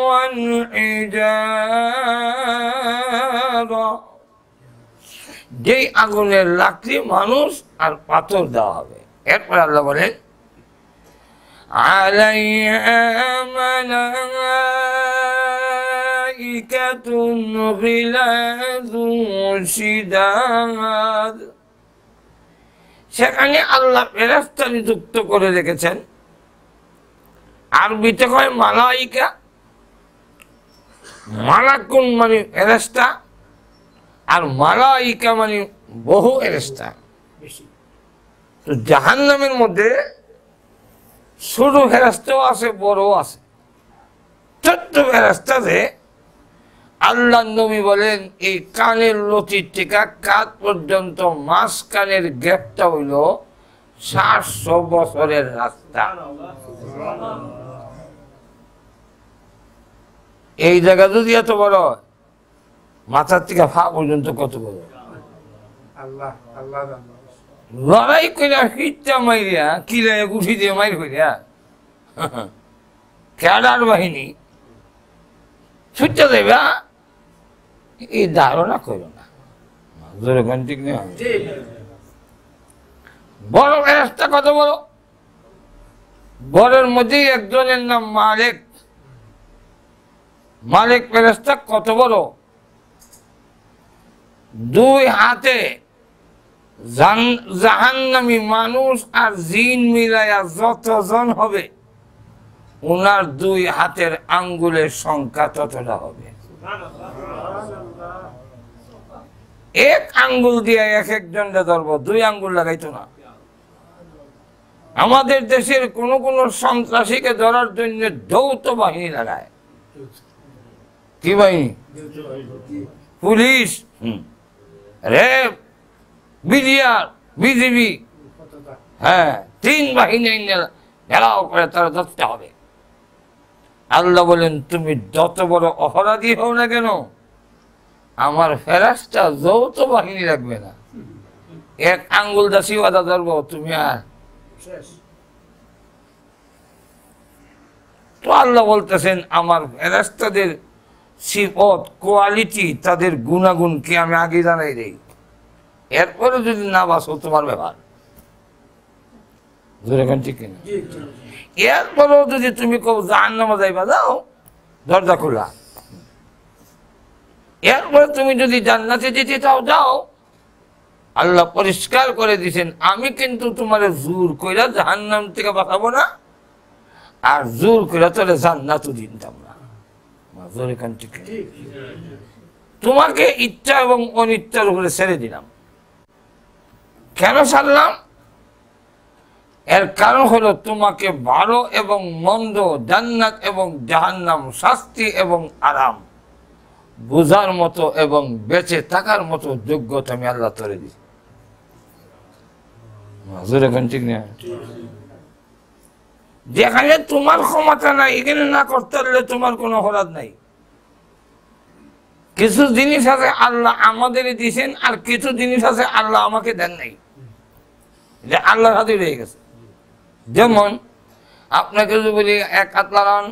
والحجارة যেই আগুনের লাকড়ি মানুষ আর পাথর দেওয়া হবে। এরপর আল্লাহ বলেন আলাইহা মালাইকাতুন গিলাযুন শিদাদ, সেখানে আল্লাহ ফেরেশতা নিযুক্ত করে রেখেছেন। আরবিতে কয় মালাইকা, মালাকুন মানে ফেরেশতা, আর মালাইকা মানে বহু ফেরেশতা। তো জাহান্নামের মধ্যে ছোট ফেরেশতাও আছে, বড়ও আছে। ছোট্ট ফেরেশতাতে আল্লাহ নবী বলেন এই কানের লতির থেকে কাঁধ পর্যন্ত মাঝখানের গ্যাপটা হইল 700 বছরের রাস্তা। এই জায়গা যদি এত বড়, মাথার থেকে পা পর্যন্ত কত বড়। লড়াই কইরা ফিরটা মাইরিয়া কিলায় গুঠি দিয়ে মাইর কইরা ক্যাডার বাহিনী ছুটতে দেবে, এই ধারণা করো না। ঠিক না? বড় ফেরেশতা কত বড়? বড়ের মধ্যেই একজনের নাম মালিক। মালিক ফেরেশতা কত বড়? 2 হাতে জাহান্নামী মানুষ আর জিন মিলাইয়া যতজন হবে ওনার 2 হাতের আঙ্গুলের সংখ্যা ততটা হবে। এক আঙ্গুল দিয়ে এক একজনকে ধরবো, 2 আঙ্গুল লাগাইতো না। আমাদের দেশের কোন কোন সন্ত্রাসীকে ধরার জন্য যৌথ বাহিনী লাগায়। কি বাহিনী? পুলিশ, র্যাব, বিডিআর, বিজিবি, হ্যাঁ 3 বাহিনী ঘেরাও করে তারা ধরতে হবে। আল্লাহ বলেন তুমি যত বড় অপরাধী হও না কেন, আমার ফেরেশতা যৌথ বাহিনী রাখবে না। এক আঙ্গুল দাসি বাধা ধরবো তুমি আর। তো আল্লাহ বলতেছেন আমার ফেরেশতাদের সিফত, কোয়ালিটি, তাদের গুণাগুণকে আমি আগে জানাই দেই। এরপরে যদি না বাসো তোমার ব্যাপার। ঠিক কিনা? এরপরেও যদি তুমি কেউ জাহান্নামে যাইবা, যাও, দরজা খোলা। এরপরে তুমি যদি জান্নাতে যেতে চাও, যাও। আল্লাহ পরিষ্কার করে দিয়েছেন আমি কিন্তু তোমার জোর কইরা জাহান্নাম থেকে বাঁচাবো না, আর জোর কইরা তোরে জান্নাতও দিতাম না। তোমাকে ইচ্ছা এবং অনিচ্ছার উপরে ছেড়ে দিলাম। কেন ছাড়লাম? এর কারণ হলো তোমাকে ভালো এবং মন্দ, জান্নাত এবং জাহান্নাম, শাস্তি এবং আরাম বোঝার মতো এবং বেঁচে থাকার মতো যোগ্যতা আমি আল্লাহ তরে দিই। ঠিক না? যেখানে তোমার ক্ষমতা নাই, এখানে না করতে পারলে তোমার কোনো অপরাধ নাই। কিছু জিনিস আছে আল্লাহ আমাদের দিয়েছেন, আর কিছু জিনিস আছে আল্লাহ আমাকে দেন নাই, যে আল্লাহর হাতে রয়ে গেছে। যেমন আপনাকে যদি বলি 1 হাত লাগান,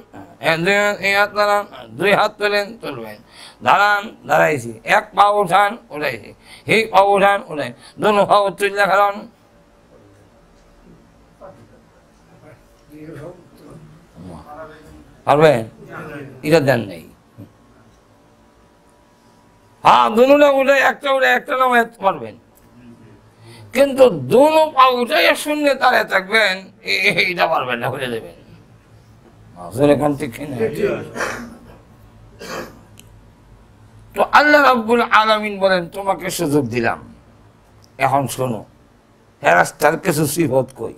2 হাত লাগান, 2 হাত তোলেন, তুলবেন, দাঁড়ান, দাঁড়াইছি, 1 পা উঠান, উঠাইছি, এই পা উঠান, উঠাই, দোনো পা তুললে খারান, পারবেন? এটা দেন নেই। হ্যাঁ দুটা উঠে একটা উঠে একটা নামায় পারবেন, কিন্তু দুনো পা উঠে শূন্যে দাঁড়িয়ে থাকবেন, এইটা পারবেন না, হয়ে দেবেন। তো আল্লাহ রাব্বুল আলামিন বলেন তোমাকে সুযোগ দিলাম, এখন শোনো ফেরেশতার কিছু সিফত কই।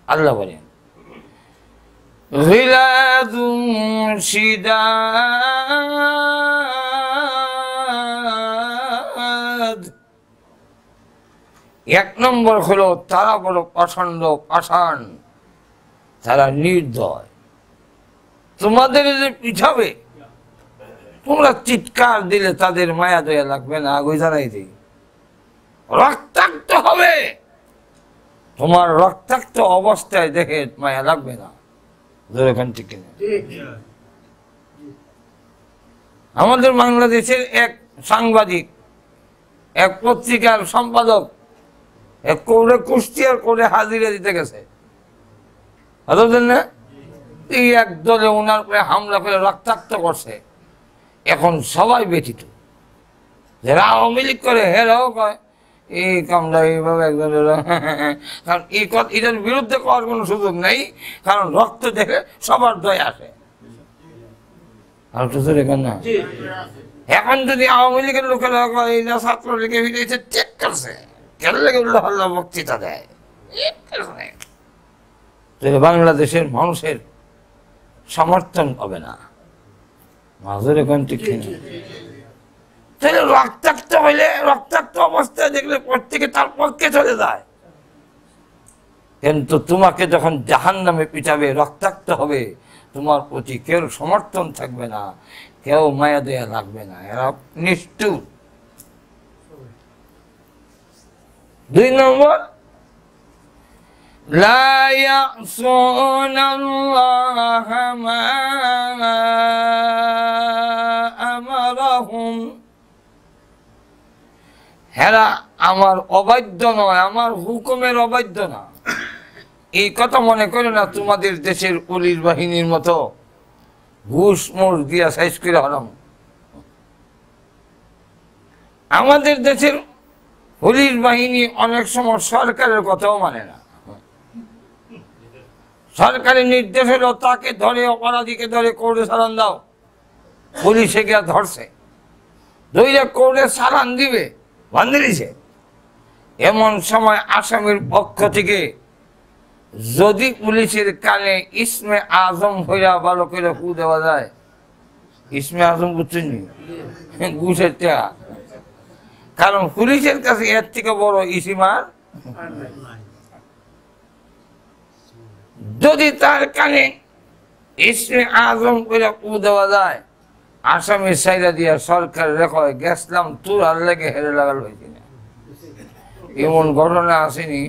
আল্লাহ বলেন গিলাযুন শিদাদ, 1 নম্বর হলো তারা বড় পাষণ্ড, পাষাণ, তারা নির্দয়। তোমাদের যে পিছাবে, তোমরা চিৎকার দিলে তাদের মায়া দয়া লাগবে না, আগে জানাই দিই রক্তাক্ত হবে, তোমার রক্তাক্ত অবস্থায় দেখে মায়া লাগবে না। ঠিক কিনা? আমাদের বাংলাদেশের এক সাংবাদিক, এক পত্রিকার সম্পাদক এক কোর্টে কুষ্টিয়ার কোর্টে হাজিরা দিতে গেছে, না এই এক দলে ওনার উপরে হামলা করে রক্তাক্ত করছে। এখন সবাই ব্যথিত, যারা আওয়ামী লীগ করে হেরাও কয় এই কামরা এইভাবে একজন, কারণ এই কথা এটার বিরুদ্ধে করার কোনো সুযোগ নেই, কারণ রক্ত দেখে সবার দয় আসে। আর তো না, এখন যদি আওয়ামী লীগের লোকেরা ছাত্র লীগে ফিরেছে ঠিক করছে, কেন লেগে উল্লাহ আল্লাহ বক্তৃতা দেয়, বাংলাদেশের মানুষের সমর্থন হবে না। মাজুর এখন ঠিক তাহলে রক্তাক্ত হইলে, রক্তাক্ত অবস্থায় দেখলে প্রত্যেকে তার পক্ষে চলে যায়, কিন্তু তোমাকে যখন জাহান্নামে পিটাবে, রক্তাক্ত হবে, তোমার প্রতি কেউ সমর্থন থাকবে না, কেউ মায়া দেয়া লাগবে না, এরা নিষ্ঠুর। 2 নম্বর, লা ইয়াসুনাল্লাহ মা আমারাহুম, হেরা আমার অবাধ্য নয়, আমার হুকুমের অবাধ্য না। এই কথা মনে করে না তোমাদের দেশের পুলিশ বাহিনীর মতো ঘুষ মুষ দিয়া সাইজ করে হলাম। আমাদের দেশের পুলিশ বাহিনী অনেক সময় সরকারের কথাও মানে না। সরকারের নির্দেশ হলো তাকে ধরে, অপরাধীকে ধরে কোর্টে চালান দাও, পুলিশে গিয়া ধরছে, ধরে কোর্টে চালান দিবে, বান্ধে দিছে। এমন সময় আসামির পক্ষ থেকে যদি পুলিশের কানে ইসমে আজম হইয়া ভালো করে ফু দেওয়া যায়, ইসমে আজম বুঝছেন ঘুষের টাকা, কারণ পুলিশের কাছে এর থেকে বড় ইসিমার, যদি তার কানে ইসমে আজম করে ফু দেওয়া যায়, আসামির সাইডা দিয়া সরকার রেখে গেছিলাম তোর আর লেগে হেরে লাগাল হয়েছে না, এমন ঘটনা আসেনি?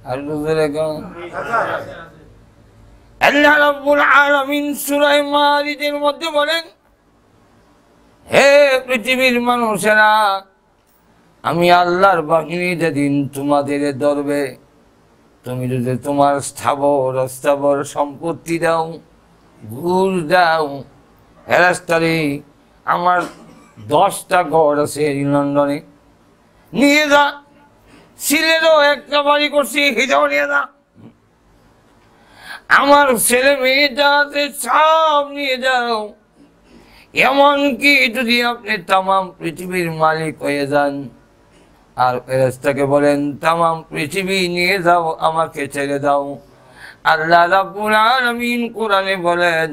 আর আল্লাহ রাব্বুল আলামিন সূরা মারিদের মধ্যে বলেন, হে পৃথিবীর মানুষেরা, আমি আল্লাহর বাহিনী যেদিন তোমাদের ধরবে, তুমি যদি তোমার স্থাবর অস্থাবর সম্পত্তি দাও, ঘুষ দাও, হেরাস্তারি, আমার 10টা ঘর আছে লন্ডনে, নিয়ে যা, সিলেটও একটা বাড়ি করছি, হিজাও নিয়ে যা, আমার ছেলে মেয়ে যা আছে সব নিয়ে যাও, এমনকি যদি আপনি তামাম পৃথিবীর মালিক হয়ে যান, আর ফেরেশতাকে বলেন তামাম পৃথিবী নিয়ে যাও, আমাকে ছেড়ে দাও। আল্লাহ রাব্বুল আলামিন কোরআনে বলেন,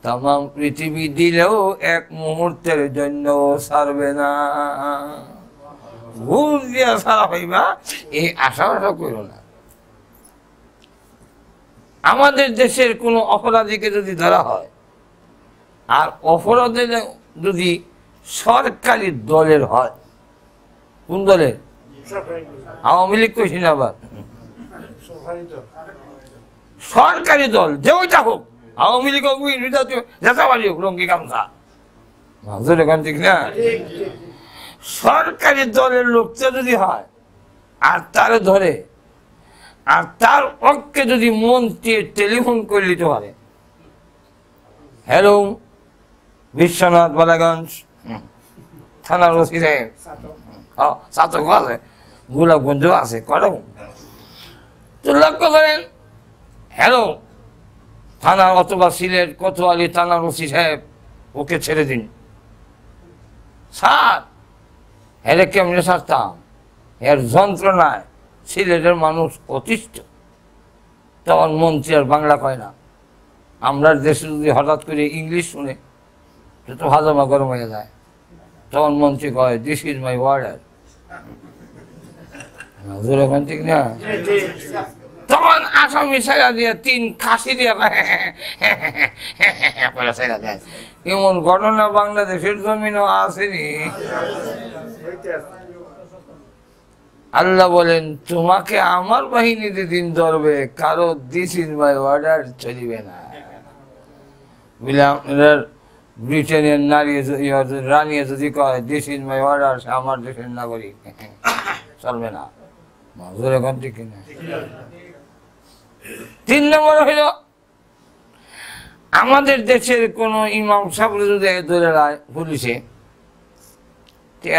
তামাম পৃথিবী দিলেও এক মুহূর্তের জন্য ছাড়বে না। ঘুষ দিয়া ছাড়া হইবা এই আশা করো না। আমাদের দেশের কোনো অপরাধীকে যদি ধরা হয়, আর অপরাধে যদি সরকারি দলের হয়, কোন দলের? আওয়ামী লীগ কইছি না, আবার সরকারি দল যে ওইটা হোক, আওয়ামী লীগ হোক, যাচাবাড়ি হোক, রঙ্গি গামছা, ঠিক না? সরকারি দলের লোকটা যদি হয় আর তারে ধরে, আর তার পক্ষে যদি মন্ত্রী টেলিফোন করে নিতে পারে, হ্যালো বিশ্বনাথ বালাগঞ্জ থানার ওসি সাহেব, ছাত্র আছে, গোলাপগঞ্জ আছে, করো তো লক্ষ্য করেন, হ্যালো থানা অথবা সিলেট কোতোয়ালি থানার ওসি সাহেব, ওকে ছেড়ে দিন। স্যার এর কেমনে ছাড়তাম, এর যন্ত্রণায় সিলেটের মানুষ অতিষ্ঠ। তখন মন্ত্রী আর বাংলা কয় না। আমরা দেশে যদি হঠাৎ করে ইংলিশ শুনে তো হাজমা গরম হয়ে যায়, তখন মন্ত্রী কয় দিস ইজ মাই ওয়ার্ডার। ঠিক না? তখন আসামি ছেড়া দিয়ে 3 খাসি দিয়ে ছেড়া দেয়। এমন ঘটনা বাংলাদেশের জমিনও আসেনি। আল্লাহ বলেন তোমাকে আমার বাহিনীতে দিন ধরবে, কারো দিস ইজ মাই অর্ডার চলিবে না। ব্রিটেনের নারী রানী যদি কয় দিস ইজ মাই অর্ডার, আমার দেশের নাগরিক, চলবে না। এখন ঠিক কিনা? 3 নম্বর হইল আমাদের দেশের কোন ইমাম সাহেব যদি ধরে রায় পুলিশে,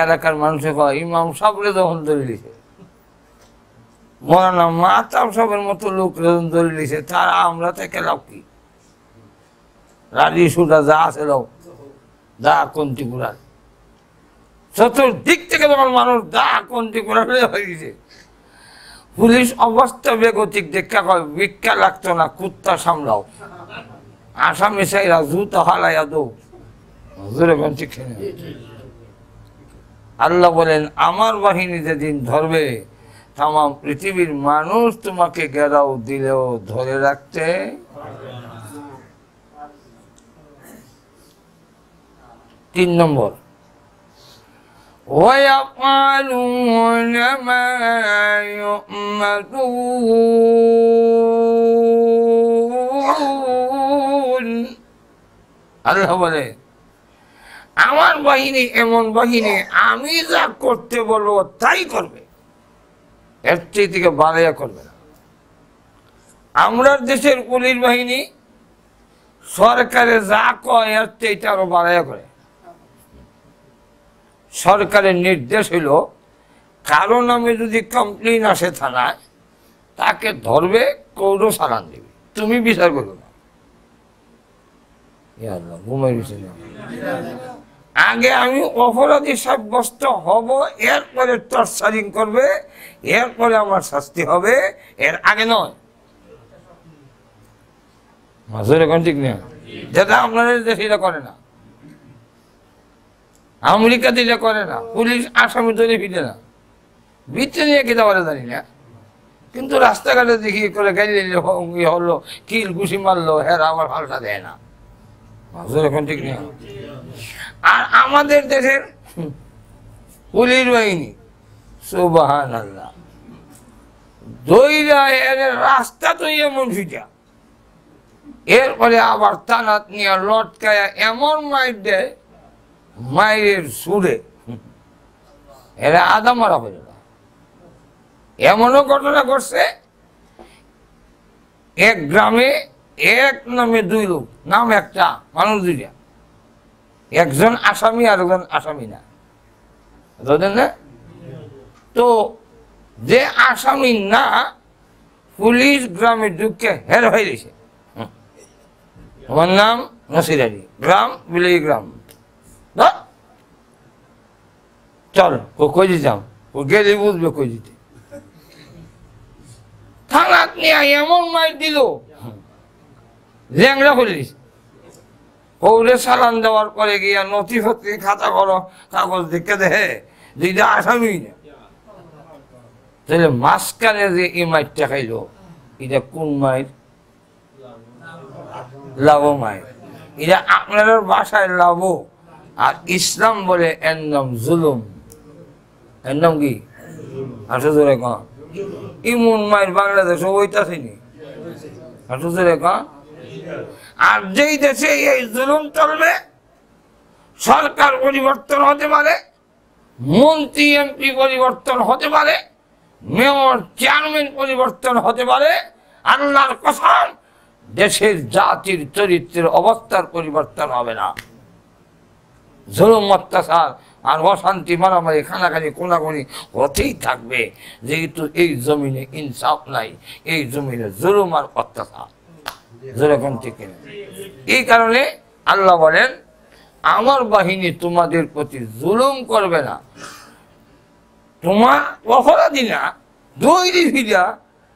এলাকার মানুষে কয় ইমাম সাহেবরে যখন ধরে দিছে, মৌলানা মাতাব সাহেবের মতো লোক যখন ধরে দিছে, তারা আমরা থেকে লাভ কি? রাজি সুটা যা আছে লাও, দা কন্তি কুড়াল, চতুর্দিক থেকে যখন মানুষ দা কন্তি কুড়াল হয়ে গেছে, পুলিশ অবস্থা বেগতিক দেখা কয় ভিক্ষা লাগতো না, কুত্তা সামলাও, আসামি চাইরা জুতা হালাইয়া দৌ। আল্লাহ বলেন আমার বাহিনী যেদিন ধরবে, তাম পৃথিবীর মানুষ তোমাকে ঘেরাও দিলেও ধরে রাখতে। 3 নম্বর وَيَفْعَلُونَ مَا يُؤْمَرُونَ। আল্লাহ বলে আমার বাহিনী এমন বাহিনী, আমি যা করতে বলবো তাই করবে, এর থেকে বাড়াইয়া করবে না। আমরা দেশের পুলিশ বাহিনী সরকারে যা কয় এর থেকে আরো বাড়াইয়া করে। সরকারের নির্দেশ হইল কারো নামে যদি কমপ্লেন আসে থানায়, তাকে ধরবে, কৌড়ো চালান দেবে, তুমি বিচার করো না। আগে আমি অপরাধী সাব্যস্ত হব, এরপরে টর্চারিং করবে, এরপরে আমার শাস্তি হবে, এর আগে নয়। এখন ঠিক না, যেটা আপনাদের দেশে করে না, আমেরিকা দিলে করে না, পুলিশ আসামি ধরে ফিরে না, ভিতরে নিয়ে খেতে পারে জানি না, কিন্তু রাস্তাঘাটে দেখি করে গাড়ি হলো, কিল ঘুষি মারলো, হেরা আবার ফালটা দেয় না। এখন ঠিক না। আর আমাদের দেশের পুলিশ বাহিনী সুবহানাল্লাহ দইরা এর রাস্তা তো এমন ফিটা, এরপরে আবার তানাত নিয়ে লটকায়া এমন মাইর দেয়, মায়ের সুরে এরা আদা মারা হয়ে না। এমনও ঘটনা ঘটছে, এক গ্রামে এক নামে 2 লোক, নাম একটা, মানুষ 2টা, একজন আসামি আর একজন আসামি না, বুঝলেন না? তো যে আসামি না, পুলিশ গ্রামে ঢুকে হের হয়ে গেছে। আমার নাম নসির আলী, গ্রাম বিলেই গ্রাম, চল ও কই দিতাম, ও গেলে বুঝবে কই দিতে। থানাত নিয়ে এমন মার দিল, ল্যাংড়া করে দিছে। ওরে চালান দেওয়ার পরে গিয়া নথিপত্র খাতা করো, কাগজ দেখে দেখে যেটা আসামি না। তাহলে মাঝখানে যে এই মাইরটা খাইলো, এটা কোন মায়ের? লাভ মায়ের। এটা আপনার বাসায় লাভ, আর ইসলাম বলে এর নাম জুলুম। এর নাম কি? আসো জোরে কন। ইমন মায়ের বাংলাদেশে ওইটা চিনি, আসো জোরে কন। আর যেই দেশে এই জুলুম চলবে, সরকার পরিবর্তন হতে পারে, মন্ত্রী এমপি পরিবর্তন হতে পারে, মেয়র চেয়ারম্যান পরিবর্তন হতে পারে, আল্লাহর কসম দেশের জাতির চরিত্রের অবস্থার পরিবর্তন হবে না। জুলুম অত্যাচার আর অশান্তি, মারামারি, খানাখানি, কোনাকুনি হতেই থাকবে, যেহেতু এই জমিনে ইনসাফ নাই, এই জমিনে জুলুম আর অত্যাচার। যেরকম ঠিক এই কারণে আল্লাহ বলেন আমার বাহিনী তোমাদের প্রতি জুলুম করবে না। তোমার অপরাধী না, দৈরি ফিরা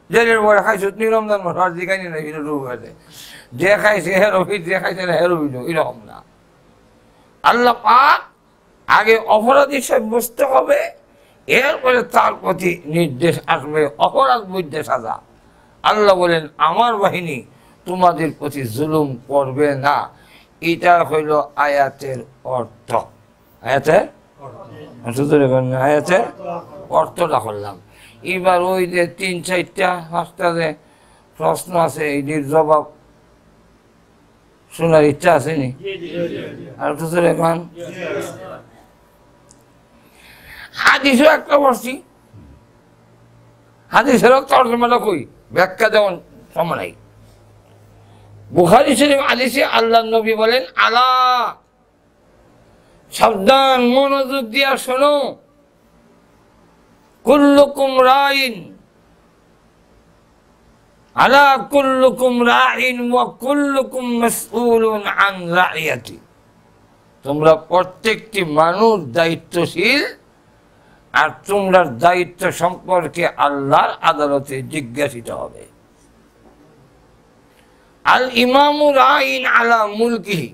জেলের পরে খাইছো, নিরমদান মশার দেখাইনি না, ফিরে ডুব গেছে, যে খাইছে হেরো ফির, যে খাইছে না হেরো ফির, এরকম না। আল্লাহ পাক আগে অপরাধী সাব্যস্ত হবে, এরপরে তার প্রতি নির্দেশ আসবে অপরাধ বৈধ সাজা। আল্লাহ বলেন আমার বাহিনী তোমাদের প্রতি জুলুম করবে না। এটা হইল আয়াতের অর্থ। আয়াতের আয়াতের অর্থটা করলাম। এবার ওই যে 3-4টা-5টা যে প্রশ্ন আছে এইটির জবাব শোনার ইচ্ছা আছে নি? আর তো এখন হাদিসও একটা পড়ছি, হাদিসেরও তর্জমাটা কই, ব্যাখ্যা যেমন সময় নাই। বুখারী শরীফ হাদিসে আল্লাহর নবী বলেন, আলা সাবধান, মনোযোগ দিয়া শোনো, কুল্লুকুম রাইন আলা কুল্লুকুম রাইন ওয়া কুল্লুকুম মাসউলুন আন রাইয়াতি। তোমরা প্রত্যেকটি মানুষ দায়িত্বশীল, আর তোমরা দায়িত্ব সম্পর্কে আল্লাহর আদালতে জিজ্ঞাসিত হবে। আল ইমামু রাইন আলা মুলকিহি,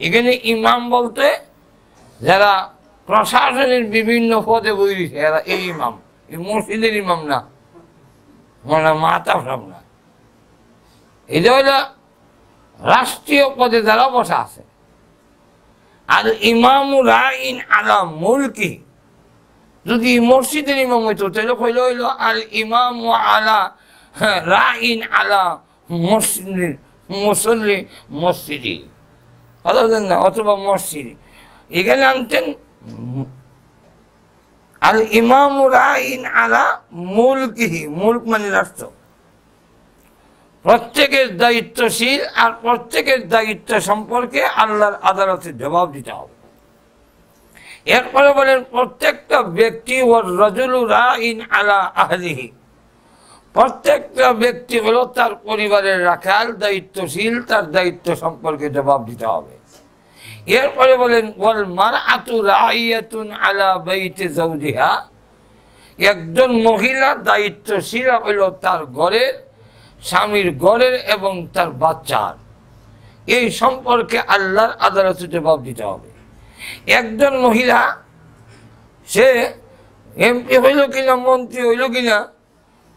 এখানে ইমাম বলতে যারা প্রশাসনের বিভিন্ন পদে বইছে এরা এই ইমাম, এই মসজিদের ইমাম না, মানে মাতাব না, এটা হলো রাষ্ট্রীয় পদে যারা বসা আছে। আর ইমামু রাইন আলা মুলকি, যদি মসজিদের ইমাম হইতো তাহলে হইল হইল আল ইমাম আলা রাইন আলা মুসল্লি মসজিদি, না, অথবা মসজিদ। এখানে আনতেন আল ইমাম রাইন আলা মুলকিহি, মুলক মানে রাষ্ট্র। প্রত্যেকের দায়িত্বশীল, আর প্রত্যেকের দায়িত্ব সম্পর্কে আল্লাহর আদালতে জবাব দিতে হবে। এরপরে বলেন প্রত্যেকটা ব্যক্তি ওর রাজুলু রাইন আলা আহলিহি, প্রত্যেকটা ব্যক্তি হলো তার পরিবারের রাখাল, দায়িত্বশীল, তার দায়িত্ব সম্পর্কে জবাব দিতে হবে। এরপরে বলেন ওয়াল মারআতু রাইয়াতুন আলা বাইতি যাওজিহা, একজন মহিলা দায়িত্বশীল হলো তার ঘরের, স্বামীর ঘরের এবং তার বাচ্চার, এই সম্পর্কে আল্লাহর আদালতে জবাব দিতে হবে। একজন মহিলা সে এমপি হইল কিনা, মন্ত্রী হইল কিনা,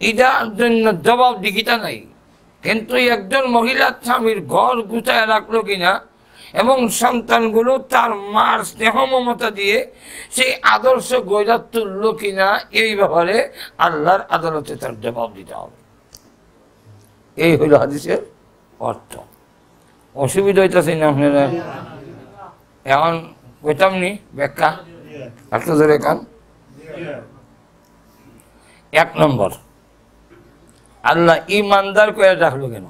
এটার জন্য জবাব দিকিতা নাই, কিন্তু একজন মহিলা স্বামীর ঘর গুছায় রাখলো কিনা এবং সন্তানগুলো তার মার স্নেহ মমতা দিয়ে সেই আদর্শ গড়ে তুলল কিনা, এই ব্যাপারে আল্লাহর আদালতে তার জবাব দিতে হবে। এই হইল হাদিসের অর্থ। অসুবিধা হইতেছে না আপনারা? এখন কইতাম নি ব্যাখ্যা একটা ধরে এখন। 1 নম্বর, আল্লাহ ইমানদার করে রাখলো কেন?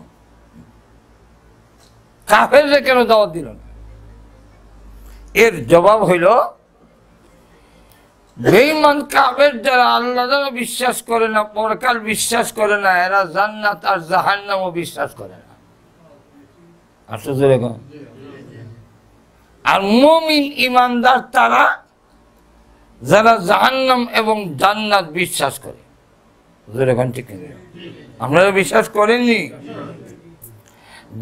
কাফেররে কেন দাওয়াত দিল না? এর জবাব হইল বেঈমান কাফের যারা আল্লাহ যারা বিশ্বাস করে না, পরকাল বিশ্বাস করে না, এরা জান্নাত আর জাহান্নামও বিশ্বাস করে না। আর মুমিন ইমানদার তারা যারা জাহান্নাম এবং জান্নাত বিশ্বাস করে। ঠিক আপনারা বিশ্বাস করেননি?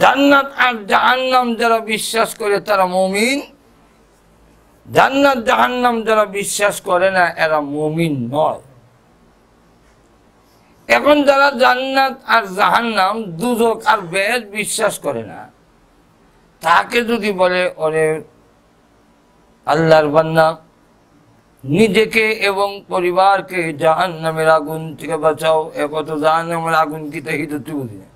জান্নাত আর জাহান্নাম যারা বিশ্বাস করে তারা মুমিন, জান্নাত জাহান্নাম যারা বিশ্বাস করে না এরা মুমিন নয়। এখন যারা জান্নাত আর জাহান্নাম, দুজক আর বেহেশত বিশ্বাস করে না, তাকে যদি বলে ওরে আল্লাহর বান্দা, নিজেকে এবং পরিবারকে জাহান্নামের আগুন থেকে বাঁচাও, একত জাহান্নামের আগুন কি তাই তুই বুঝি না।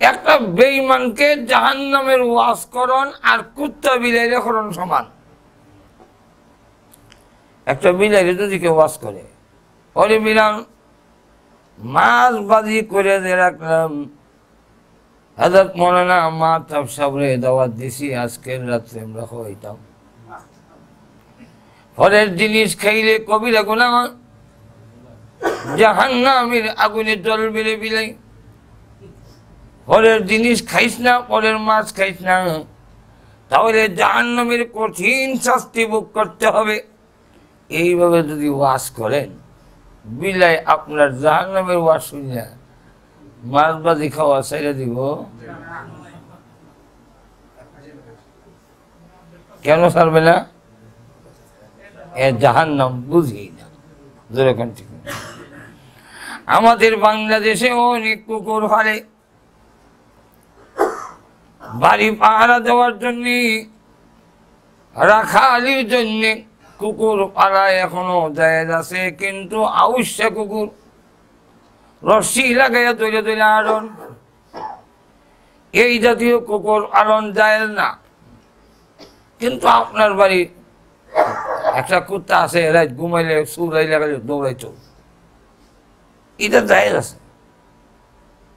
একটা বেঈমানকে জাহান্নামের ওয়াজ করণ আর কুত্তা বিলাইরে করণ সমান। একটা বিলাইরে যদি কেউ ওয়াজ করে, ওরে বিলাম মাছ বাজি করে রাখলাম, হযরত মৌলানা মাহতাব সাহেবরে দাওয়াত দিছি, আজকের রাত্রে আমরা খাইতাম, পরের জিনিস খাইলে কবিরা গুনাহ, জাহান্নামের আগুনে জ্বলবে বিলাই। পরের জিনিস খাইস না, পরের মাছ খাইস না, তাহলে জাহান্নামের কঠিন শাস্তি ভোগ করতে হবে। এইভাবে যদি ওয়াজ করেন, বিলাই আপনার জাহান্নামের ওয়াজ শুনে মাছ বাজি খাওয়া ছেড়ে দিব। কেন ছাড়বে না? এর জাহান্নাম বুঝি না। যেরকম ঠিক আমাদের বাংলাদেশে অনেক কুকুর হারে বাড়ি পাহারা দেওয়ার জন্য, রাখালির জন্য কুকুর পালায় এখনো জায়েজ আছে, কিন্তু আউশা কুকুর রশি লাগাইয়া তৈরি তৈরি আড়ন, এই জাতীয় কুকুর আড়ন জায়েজ না। কিন্তু আপনার বাড়ি একটা কুত্তা আছে, রাত ঘুমাইলে সুরাই লাগাইলে দৌড়াইতো, এটা জায়েজ আছে।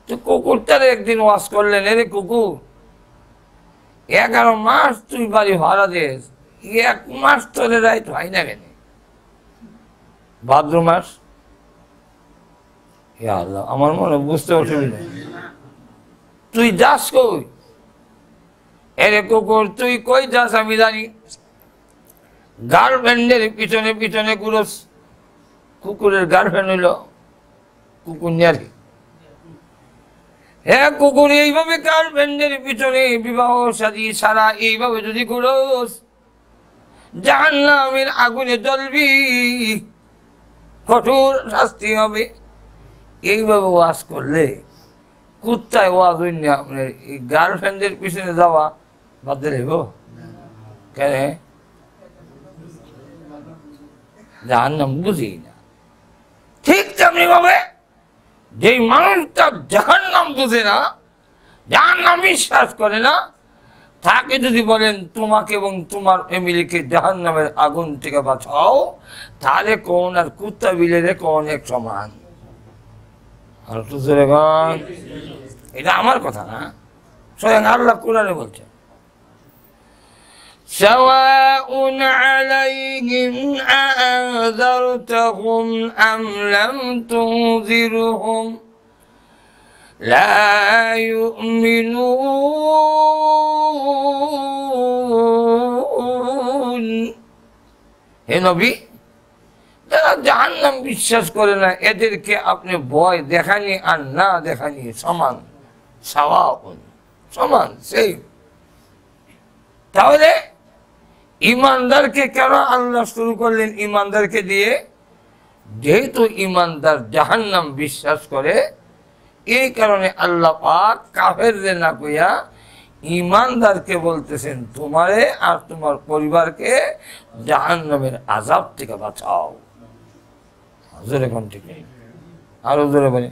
তো কুকুরটারে একদিন ওয়াশ করলেন, এরে কুকুর 11 মাস তুই বাড়ি ভাড়া দিস, 1 মাস তোরে রাইত হয় না কেন? ভাদ্র মাস, আল্লাহ আমার মনে বুঝতে অসুবিধা। তুই যাস কই? এরে কুকুর তুই কই যাস আমি জানি। গার্লফ্রেন্ডের পিছনে পিছনে ঘুরোস। কুকুরের গার্লফ্রেন্ড হইল কুকুর নিয়ারি। হ্যাঁ, কুকুর এইভাবে গার্লফ্রেন্ডের পিছনে বিবাহ শাদী সারা এইভাবে যদি ঘুরোস, জাহান্নামের আগুনে জ্বলবি, কঠোর শাস্তি হবে। এইভাবে ওয়াজ করলে কুত্তায় ওয়াজ হইনি, আপনার এই গার্লফ্রেন্ডের পিছনে যাওয়া বাদ দিলে কেন? জাহান্নাম বুঝি না। ঠিক তেমনি ভাবে যেই মানুষটা জাহান্নাম বুঝে না, জাহান্নাম বিশ্বাস করে না, তাকে যদি বলেন তোমাকে এবং তোমার ফ্যামিলিকে জাহান্নামের আগুন থেকে বাঁচাও, তাহলে কোন আর কুত্তা বিলেরে কোন এক সমান। আর তো জোরে গান, এটা আমার কথা না, স্বয়ং আল্লাহ কোরআনে বলছে, সাওয়াউন আলাইহিম আ'আযারতাহুম আম লাম তুযিরহুম লা ইউমিনুন। হে নবী, যারা জাহান্নাম বিশ্বাস করে না, এদেরকে আপনি ভয় দেখানি আর না দেখানি সমান, সাওয়াউন সমান, সেই। তাহলে ইমানদারকে কেন আল্লাহ শুরু করলেন ইমানদারকে দিয়ে? যেহেতু ইমানদার জাহান্নাম বিশ্বাস করে, এই কারণে আল্লাহ পাক কাফেরদের না কইয়া ইমানদারকে বলতেছেন তোমারে আর তোমার পরিবারকে জাহান্নামের আযাব থেকে বাঁচাও। জোরে কোন ঠিক নেই, আরো জোরে বলে।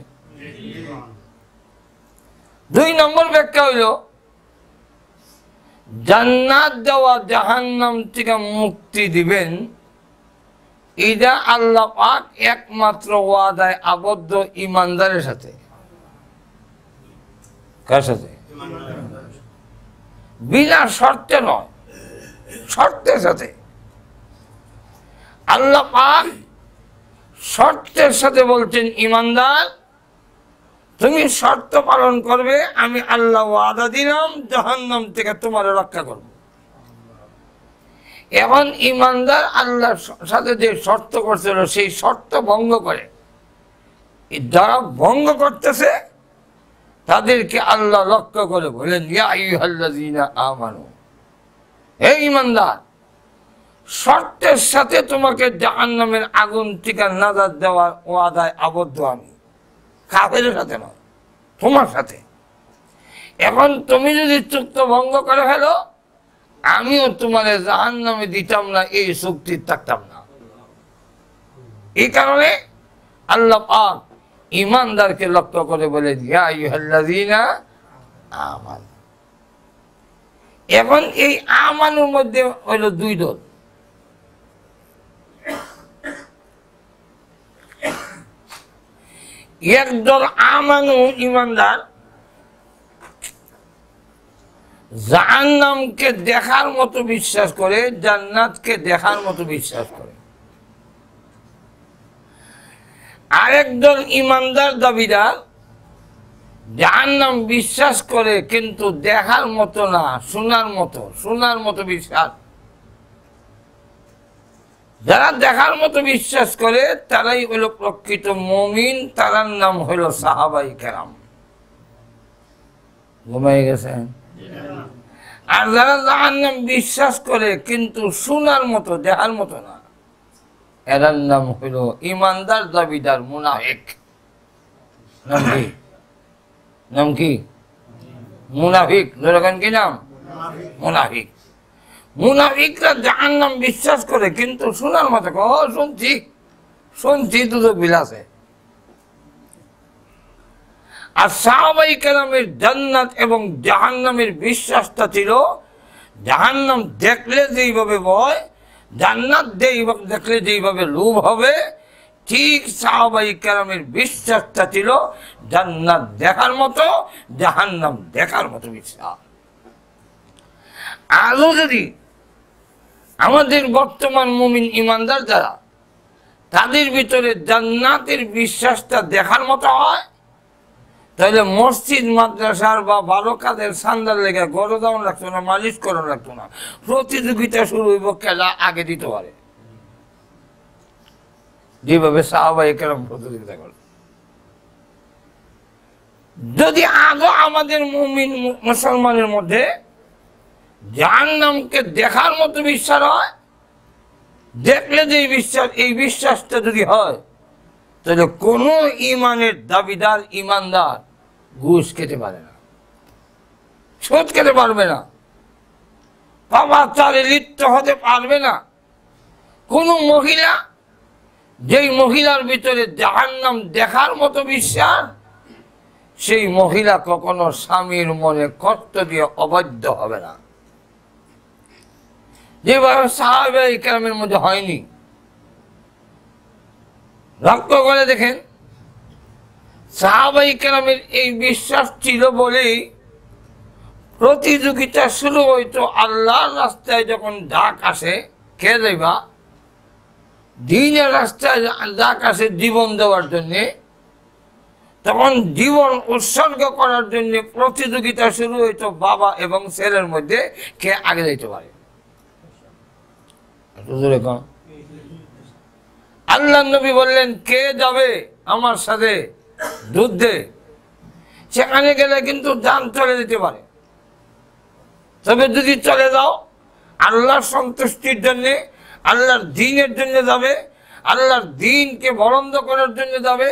2 নম্বর ব্যাখ্যা হইল, জান্নাত দেওয়া জাহান্নাম থেকে মুক্তি দিবেন, এটা আল্লাহ পাক একমাত্র ওয়াদায় আবদ্ধ ইমানদারের সাথে। কার সাথে? বিনা শর্তে নয়, শর্তের সাথে। আল্লাহ পাক শর্তের সাথে বলছেন, ইমানদার তুমি শর্ত পালন করবে, আমি আল্লাহ ওয়াদা দিলাম জাহান্নাম থেকে তোমার রক্ষা করব। এখন ইমানদার আল্লাহর সাথে যে শর্ত করছিল সেই শর্ত ভঙ্গ করে, যারা ভঙ্গ করতেছে তাদেরকে আল্লাহ লক্ষ্য করে বলেন, ইয়া আইয়ুহাল্লাযীনা আমানু, হে ইমানদার, শর্তের সাথে তোমাকে জাহান্নামের আগুন থেকে নাজাত দেওয়ার ওয়াদায় আবদ্ধ আমি, কাফেরের সাথে নয়, তোমার সাথে। এখন তুমি যদি চুক্তি ভঙ্গ করে ফেলো, আমিও তোমার জাহান্নামে দিতাম না, এই চুক্তি থাকতাম না। এই কারণে আল্লাহ পাক ইমানদারকে লক্ষ্য করে বলে, ইয়া আইয়ুহাল্লাযীনা আমানু। এখন এই আমানুর মধ্যে হইল 2 দল। একদল আমানু ইমানদার জাহান্নামকে দেখার মতো বিশ্বাস করে, জান্নাতকে দেখার মতো বিশ্বাস করে। আরেকদল ইমানদার দাবিদার জাহান্নাম বিশ্বাস করে কিন্তু দেখার মতো না, শোনার মতো বিশ্বাস। যারা দেখার মতো বিশ্বাস করে তারাই হলো প্রকৃত মুমিন, তারার নাম হলো সাহাবায়ে কেরাম। ঘুমাই গেছেন? আর যারা জাহান্নাম বিশ্বাস করে কিন্তু শোনার মতো দেখার মতো না, এরার নাম হলো ইমানদার দাবিদার মুনাফিক। নাম কি? মুনাফিক। ধরেন কি নাম? মুনাফিক। মুনাফিকরা জাহান্নাম বিশ্বাস করে, কিন্তু শোনার মতো শুনছি শুনছি দুটো বিলাসে। আর সাহাবায়ে কেরামের জান্নাত এবং জাহান্নামের বিশ্বাসটা ছিল, জাহান্নাম দেখলে যেইভাবে ভয়, জান্নাত দেখলে যেইভাবে লোভ হবে, ঠিক সাহাবায়ে কেরামের বিশ্বাসটা ছিল জান্নাত দেখার মতো, জাহান্নাম দেখার মতো বিশ্বাস। আজও যদি আমাদের বর্তমান মুমিন ইমানদার যারা, তাদের ভিতরে জান্নাতের বিশ্বাসটা দেখার মতো হয়, তাহলে মসজিদ মাদ্রাসার বা ভালো কাজের সান্দার লেগে গড়ে দেওয়া লাগতো না, মালিশ করা লাগতো না, প্রতিযোগিতা শুরু হইব, খেলা আগে দিতে পারে, যেভাবে সাহাবায়ে কেরাম প্রতিযোগিতা করে। যদি আজও আমাদের মুমিন মুসলমানের মধ্যে জাহান্নামকে দেখার মতো বিশ্বাস হয়, দেখলে যে বিশ্বাস, এই বিশ্বাসটা যদি হয়, তাহলে কোন ইমানের দাবিদার ইমানদার ঘুষ খেতে পারে না, সুদ খেতে পারবে না, পাপাচারে লিপ্ত হতে পারবে না। কোন মহিলা, যেই মহিলার ভিতরে জাহান্নাম দেখার মতো বিশ্বাস, সেই মহিলা কখনো স্বামীর মনে কষ্ট দিয়ে অবাধ্য হবে না, যেভাবে সাহাবায়ে কেরামের মধ্যে হয়নি। লক্ষ্য করে দেখেন, সাহাবায়ে কেরামের এই বিশ্বাস ছিল বলেই প্রতিযোগিতা শুরু হইতো। আল্লাহর রাস্তায় যখন ডাক আসে, কে যাইবা, দ্বীনের রাস্তায় ডাক আসে জীবন দেওয়ার জন্যে, তখন জীবন উৎসর্গ করার জন্য প্রতিযোগিতা শুরু হইতো বাবা এবং ছেলের মধ্যে, কে আগে যাইতে পারে। আল্লাহ নবী বললেন, কে যাবে আমার সাথে যুদ্ধে, সেখানে গেলে কিন্তু জান চলে যেতে পারে, তবে যদি চলে যাও আল্লাহর সন্তুষ্টির জন্য, আল্লাহর দ্বীনের জন্য যাবে, আল্লাহর দ্বীনকে বলন্দ করার জন্য যাবে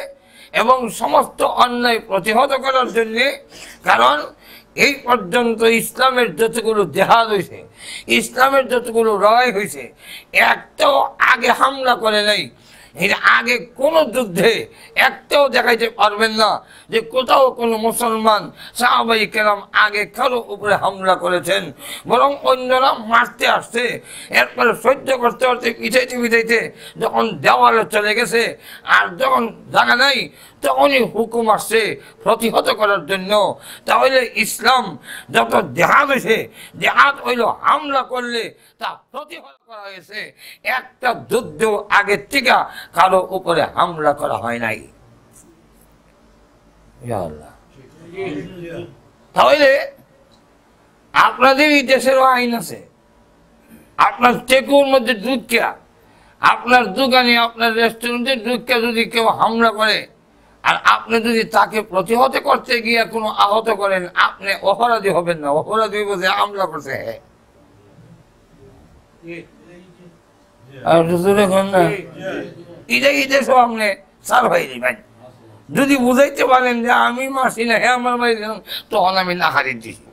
এবং সমস্ত অন্যায় প্রতিহত করার জন্য। কারণ এই পর্যন্ত ইসলামের যতগুলো জেহাদ হয়েছে, ইসলামের যতগুলো লড়াই হয়েছে, একটাও আগে হামলা করে নাই। এর আগে কোনো যুদ্ধে একটাও দেখাইতে পারবেন না যে কোথাও কোনো মুসলমান সাহাবায়ে কেরাম আগে কারো উপরে হামলা করেছেন, বরং অন্যরা মারতে আসছে, এরপরে সহ্য করতে করতে পিছাইতে পিছাইতে যখন দেওয়ালে চলে গেছে, আর যখন জায়গা নাই, তখনই হুকুম আসছে প্রতিহত করার জন্য। তাহলে ইসলাম যত জেহাদ হয়েছে, জেহাদ হইল হামলা করলে তা প্রতিহত করা হয়েছে, একটা যুদ্ধ আগের থেকে কারো উপরে হামলা করা হয় নাই। তাহলে আপনাদের এই দেশেরও আইন আছে। আপনার টেকুর মধ্যে ঢুকিয়া, আপনার দোকানে, আপনার রেস্টুরেন্টে ঢুকিয়া যদি কেউ হামলা করে, আর আপনি যদি তাকে প্রতিহত করতে গিয়ে কোনো আহত করেন, আপনি অপরাধী হবেন না, অপরাধী বলতে হামলা করছে। যদি বুঝাইতে পারেন যে আমি মারছি না, হ্যাঁ আমার বাড়ি, তখন আমি না হারিয়ে দিছি।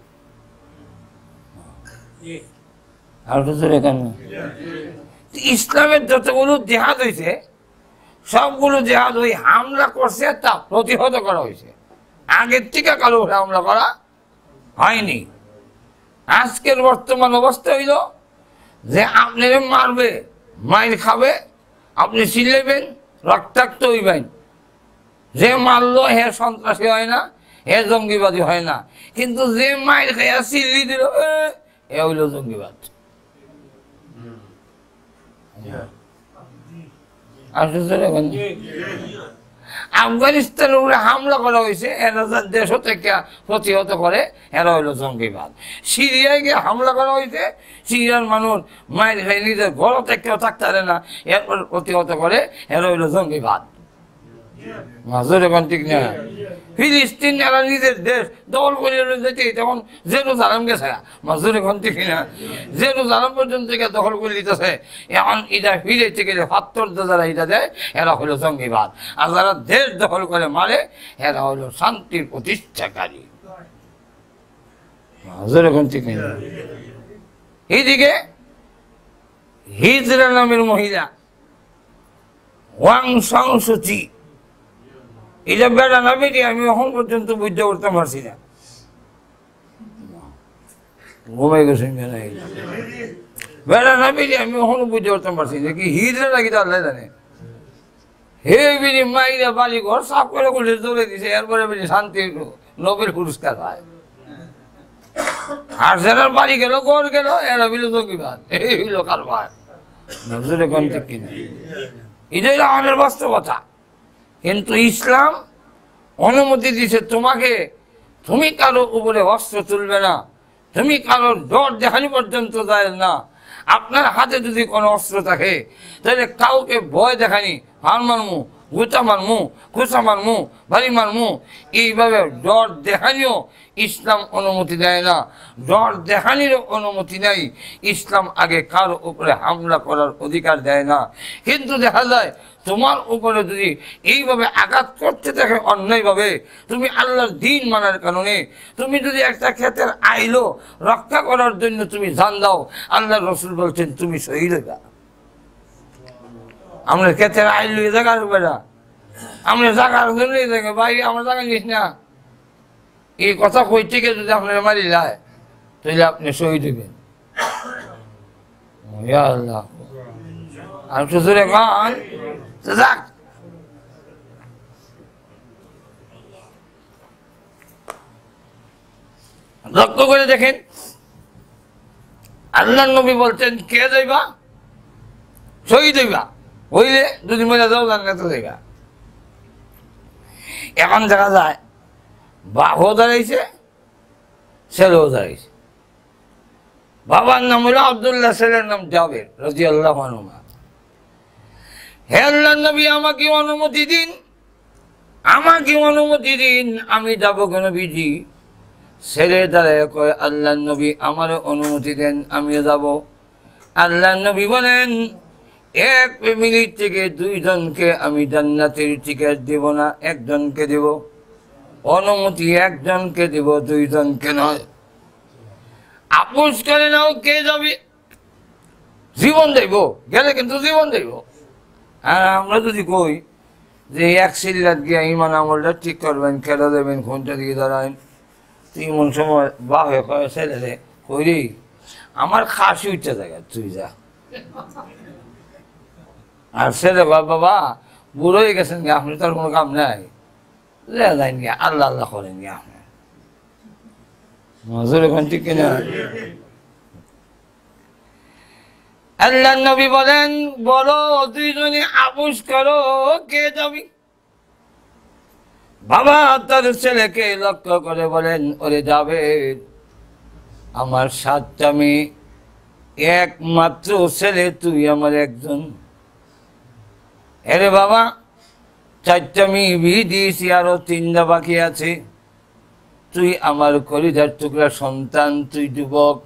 ইসলামের যতগুলো জেহাদ হয়েছে, সবগুলো জেহাদ ওই হামলা করছে তা প্রতিহত করা হয়েছে, আগের থেকে কারো হামলা করা হয়নি। আজকের বর্তমান অবস্থা হইল যে আপনি মারবে, মাইর খাবে, আপনি চিল্লাইবেন, রক্তাক্ত হইবেন। যে মারলো হে সন্ত্রাসী হয় না, হে জঙ্গিবাদী হয় না, কিন্তু যে মাইর খাইয়া চিল্লি দিল, এ হইল জঙ্গিবাদ। আফগানিস্তানের উপরে হামলা করা হয়েছে, এরা দেশ থেকে প্রতিহত করে, এরা হইল জঙ্গিবাদ। সিরিয়ায় গিয়ে হামলা করা হয়েছে, সিরিয়ার মানুষ মায়ের খাই নিজের ঘর থেকেও থাকতে পারে না, এরপর প্রতিহত করে, এরা হইল জঙ্গিবাদ। মাজুর এখন ঠিক না। ফিলিস্তিন এরা নিজের দেশ দখল করে যেতে তখন জেরুজালেম গেছে, মাজুর এখন ঠিক না। জেরুজালেম পর্যন্ত দখল করে দিতেছে, এখন এটা ফিরেতে গেলে ৭০ যারা এটা দেয়, এরা হলো জঙ্গিবাদ। আর যারা দেশ দখল করে মারে, এরা হলো শান্তির প্রতিষ্ঠাকারী। মাজুর এখন ঠিক না। এইদিকে হিজরা নামের মহিলা ওয়াং সং সুচি, এটা বেড়া না বেরিয়ে আমি এখন পর্যন্ত বুঝতে করতে পারছি না। ঘুমাই গেছেন বেড়া না বেরিয়ে আমি এখনো বুঝতে করতে পারছি না কি হিজরা নাকি তো আল্লাহ জানে। হে বিনি মাইরা বাড়ি ঘর সাফ করে করে চলে দিছে, এরপরে বেরি শান্তি নোবেল পুরস্কার হয়। আর যারা বাড়ি গেল ঘর গেল এরা বিল জঙ্গিবাদ, এই হইল কারবার। এটাই আমাদের বাস্তবতা। কিন্তু ইসলাম অনুমতি দিছে তোমাকে, তুমি কারো উপরে অস্ত্র তুলবে না, তুমি কারো ডর দেখানি পর্যন্ত যায় না। আপনার হাতে যদি কোনো অস্ত্র থাকে তাহলে কাউকে ভয় দেখানি, হার মারমু, গুতা মারমু, কুচা মারমু, বাড়ি মারমু, এইভাবে ডর দেখানিও ইসলাম অনুমতি দেয় না। ডর দেখানিরও অনুমতি নেই। ইসলাম আগে কারো উপরে হামলা করার অধিকার দেয় না। কিন্তু দেখা যায় তোমার উপরে যদি এইভাবে আঘাত করতে থাকে অন্যায়ভাবে, তুমি আল্লাহর দ্বীন মানার কারণে, তুমি যদি একটা ক্ষেতের আইলো রক্ষা করার জন্য তুমি জান দাও, আল্লাহ রসুল বলছেন তুমি শহীদ হইবা। আমরা ক্ষেতের আইলো এই জায়গা হবে না, আমরা জায়গার জন্য এই জায়গায় ভাই আমার জায়গা নিস না, এই কথা কই থেকে যদি আপনার মারি যায় তাহলে আপনি শহীদ হইবেন। আল্লাহ আর শ্বশুরে গান যাক। লক্ষ্য করে দেখেন আল্লাহ নবী বলছেন কে যাইবা শহীদ হইবা, হইলে যদি মরে যাও জান্নাতে যাইবা। এখন দেখা যায় বাপও দাঁড়াইছে, ছেলেও দাঁড়াইছে। বাবার নাম হলো আব্দুল্লাহ, ছেলের নাম জাবের রাদিয়াল্লাহু আনহু। হে আল্লাহর নবী আমাকে অনুমতি দিন, আমাকে অনুমতি দিন, আমি যাবো কেন নবীজি? ছেলে দাঁড়ায় কয় আল্লাহর নবী আমার অনুমতি দেন, আমিও যাব। আল্লাহর নবী বলেন এক মিনিট থেকে দুইজনকে আমি জান্নাতের টিকিট দেব না, একজনকে দেব। অনুমতি একজনকে দেব, দুইজনকে নয়। আপোষ করে নাও, কে যাবে? জীবন দেব, গেলে কিন্তু জীবন দেব। আর আমরা যদি কই যে এক সিল্লাত গিয়া ইমান আমলটা ঠিক করবেন, খেলা দেবেন, ঘন্টা দিয়ে দাঁড়ান, এমন সময় বাপে কয় ছেলে রে কই রে আমার খাসি উঠতে থাকে, তুই যা। আর ছেলে বাবা বুড়ো হয়ে গেছেন গিয়ে, আপনি তার কোনো কাম নাই, যাই গিয়া আল্লাহ আল্লাহ করেন গিয়া আপনি মজুর এখন ঠিক কিনা। আল্লাহ নবী বলেন বলো দুইজনে আপোষ করো, কে যাবি? বাবা তার ছেলেকে লক্ষ্য করে বলেন ওরে যাবে, আমার 7টা মেয়ে, একমাত্র ছেলে তুই আমার একজন। এরে বাবা 4টা মেয়ে বিয়ে দিয়েছি, আরো 3টা বাকি আছে। তুই আমার কলিজার টুকরা সন্তান, তুই যুবক,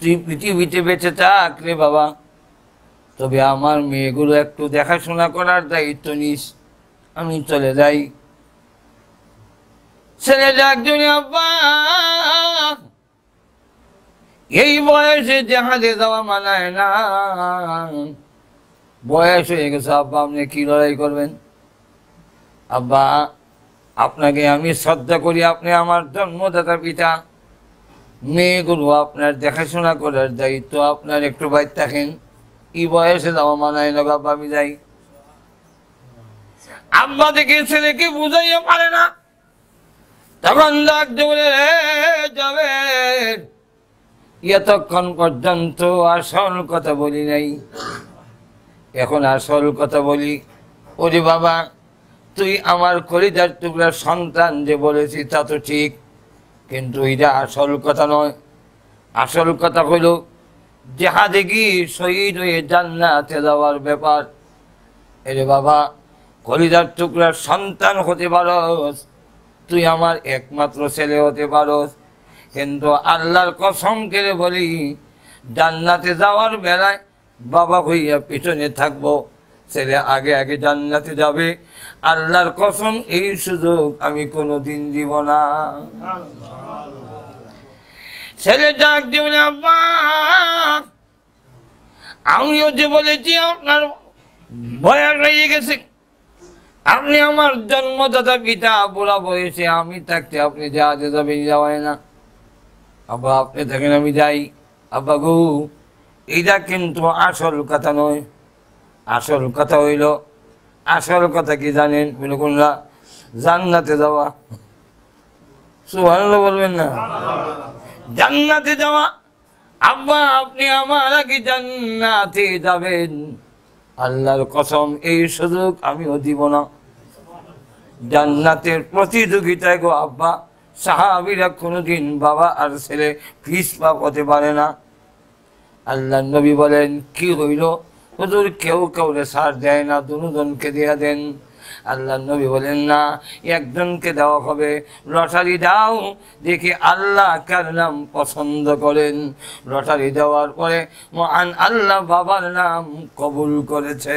তুই পৃথিবীতে বেঁচে থাক রে বাবা, তবে আমার মেয়েগুলো একটু দেখাশোনা করার দায়িত্ব নিস, আমি চলে যাই। ছেলে ডাকজনে আব্বা এই বয়সে জাহাজে যাওয়া মানায় না, বয়স হয়ে গেছে আব্বা, আপনি কি লড়াই করবেন? আব্বা আপনাকে আমি শ্রদ্ধা করি, আপনি আমার জন্মদাতা পিতা, মেয়েগুলো আপনার দেখাশোনা করার দায়িত্ব আপনার, একটু বাইরে থাকেন, এই বয়সে যাওয়া মানায় না বাবা, আমি যাই। আব্বা দেখে ছেলেকে বুঝাইয়া পারে না, তখন ডাকতে বলে যাবে এতক্ষণ পর্যন্ত আসল কথা বলি নাই, এখন আসল কথা বলি। ওরে বাবা তুই আমার কলিজার টুকরার সন্তান যে বলেছি তা তো ঠিক, কিন্তু এটা আসল কথা নয়। আসল কথা হইল জাহাজে গিয়ে শহীদ হয়ে জান্নাতে যাওয়ার ব্যাপার। এরে বাবা কলিজার টুকরার সন্তান হতে পারস, তুই আমার একমাত্র ছেলে হতে পারস, কিন্তু আল্লাহর কসম করে বলি জান্নাতে যাওয়ার বেলায় বাবা হইয়া পিছনে থাকবো, ছেলে আগে আগে জান্নাতে যাবে। আল্লাহর কসম এই সুযোগ আমি কোনোদিন দিব না। ছেলে ডাক দিবেন আব্বা আমিও যে বলেছি আপনার বয়স হয়ে গেছে, আপনি আমার জন্মদাতা পিতা, বুড়া বয়সে আমি থাকতে আপনি জাহাজে যাবেন, যাওয়ায় না। আব্বা আপনি থাকেন আমি যাই। আব্বা গো, এইটা কিন্তু আসল কথা নয়। আসল কথা হইল, আসল কথা কি জানেন? বলে কোনটা? জান্নাতে যাওয়া। সুবহানাল্লাহ বলবেন না? জান্নাতে যাওয়া। আব্বা আপনি আমার আগে জান্নাতে যাবেন, আল্লাহর কসম এই সুযোগ আমিও দিব না। জান্নাতের প্রতিযোগিতায় গো আব্বা, সাহাবীরা কোনোদিন বাবা আর ছেলে ফিস পা হতে পারে না। আল্লাহ নবী বলেন, কি হইল হুজুর? কেউ কাউরে ছাড় দেয় না, দুজনকে দিয়া দেন। আল্লাহ নবী বলেন, না, একজনকে দেওয়া হবে। লটারি দাও, দেখি আল্লাহ কার নাম পছন্দ করেন। লটারি দেওয়ার পরে মহান আল্লাহ বাবার নাম কবুল করেছে।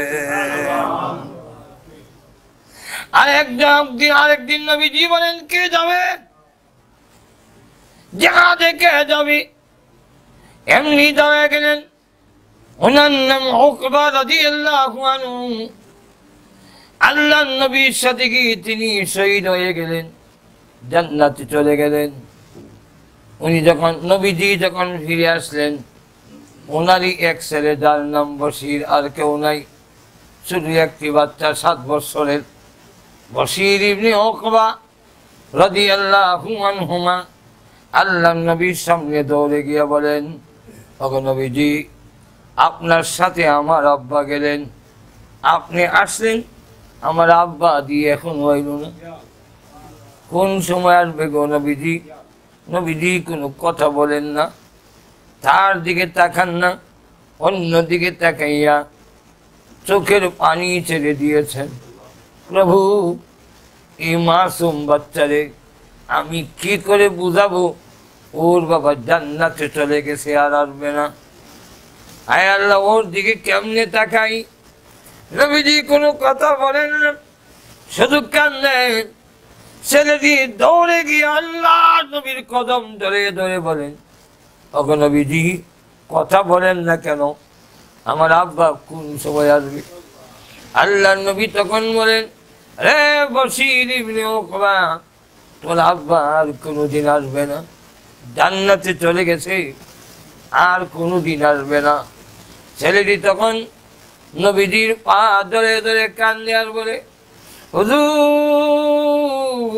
আরেকদিন নবীজি বলেন, কে যাবে? জাহাজে কে যাবে? এমনি দাঁড়িয়ে গেলেন। ওনার নাম উকবা রাদিয়াল্লাহু আনহু। আল্লাহর নবীর সাথে গিয়ে তিনি শহীদ হয়ে গেলেন, জান্নাতে চলে গেলেন। উনি যখন নবীজি যখন ফিরে আসলেন, ওনারই এক ছেলে, যার নাম বশির, আর কেউ নাই, শুধু একটি বাচ্চা 7 বছরের বশির ইবনে উকবা রাদিয়াল্লাহু আনহুমা। আল্লাহর নবীর সামনে দৌড়ে গিয়ে বলেন, ওগো নবীজি, আপনার সাথে আমার আব্বা গেলেন, আপনি আসলেন, আমার আব্বা দিয়ে এখন হইল না। কোন সময় আসবে গো নবীজি? নবীজি কোনো কথা বলেন না, তার দিকে তাকান না, অন্য দিকে তাকাইয়া চোখের পানি ছেড়ে দিয়েছেন। প্রভু, এই মাসুম বাচ্চারে আমি কি করে বুঝাবো ওর বাবা জান্নাতে চলে গেছে, আর আসবে না। আয় আল্লাহ, ওর দিকে কেমনে তাকাই? নবীজি কোনো কথা বলেন না, শুধু কান্দেন। ছেলেটি দৌড়ে গিয়ে আল্লাহ নবীর কদম ধরে ধরে বলেন, ওগো নবীজি, কথা বলেন না কেন? আমার আব্বা কোন সময় আসবে? আল্লাহ নবী তখন বলেন, রে বশির ইবনে উকবা, তোর আব্বা আর কোনোদিন আসবে না, জান্নাতে চলে গেছে, আর কোনোদিন আসবে না। ছেলেটি তখন নবীজির পা ধরে ধরে কান্দে আর বলে, হুজুর,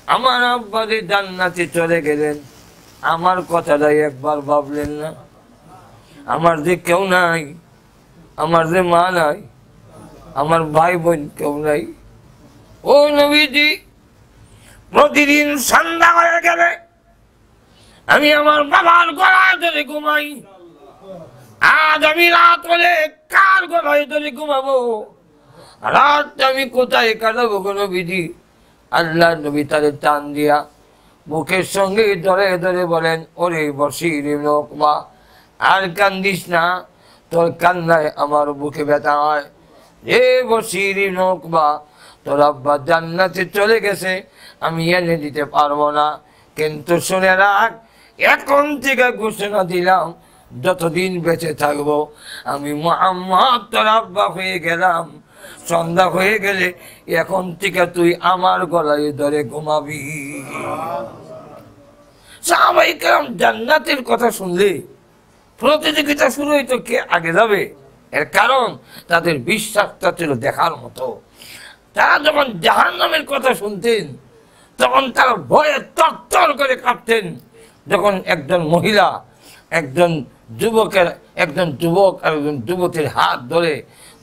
আমার আব্বা যে জান্নাতে চলে গেলেন, আমার কথাটাই একবার ভাবলেন না? আমার যে কেউ নাই, আমার যে মা নাই, আমার ভাই বোন কেউ নাই। ও নবীজি, প্রতিদিন সন্ধ্যা হয়ে গেলে আমি আমার বাবার গলায় ধরে ঘুমাই। আজ আমি রাত হলে কার গলায় ধরে ঘুমাবো? রাত আমি কোথায় কাটাবো গো নবীজি? আল্লাহ নবী তাদের টান দিয়া বুকের সঙ্গে ধরে ধরে বলেন, ওরে বশির ইবনে উকবা, আর কান্দিস না, তোর কান্নায় আমার বুকে ব্যথা হয়। এ বশির ইবনে উকবা, তোর আব্বা জান্নাতে চলে গেছে, আমি এনে দিতে পারবো না, কিন্তু শুনে রাখ, এখন থেকে ঘোষণা দিলাম, যতদিন বেঁচে থাকবো আমি মুহাম্মদ তোর আব্বা হয়ে গেলাম। সন্ধ্যা হয়ে গেলে এখন থেকে তুই আমার গলায় ধরে ঘুমাবি। সাহাবায়ে কেরাম জান্নাতের কথা শুনলে প্রতিযোগিতা শুরু হইতো, কে আগে যাবে। এর কারণ তাদের বিশ্বাসটা ছিল দেখার মতো। তারা যখন জাহান্নামের কথা শুনতেন, তখন তারা ভয়ে তরতর করে কাঁপতেন। যখন একজন মহিলা একজন যুবক আর একজন যুবকের হাত ধরে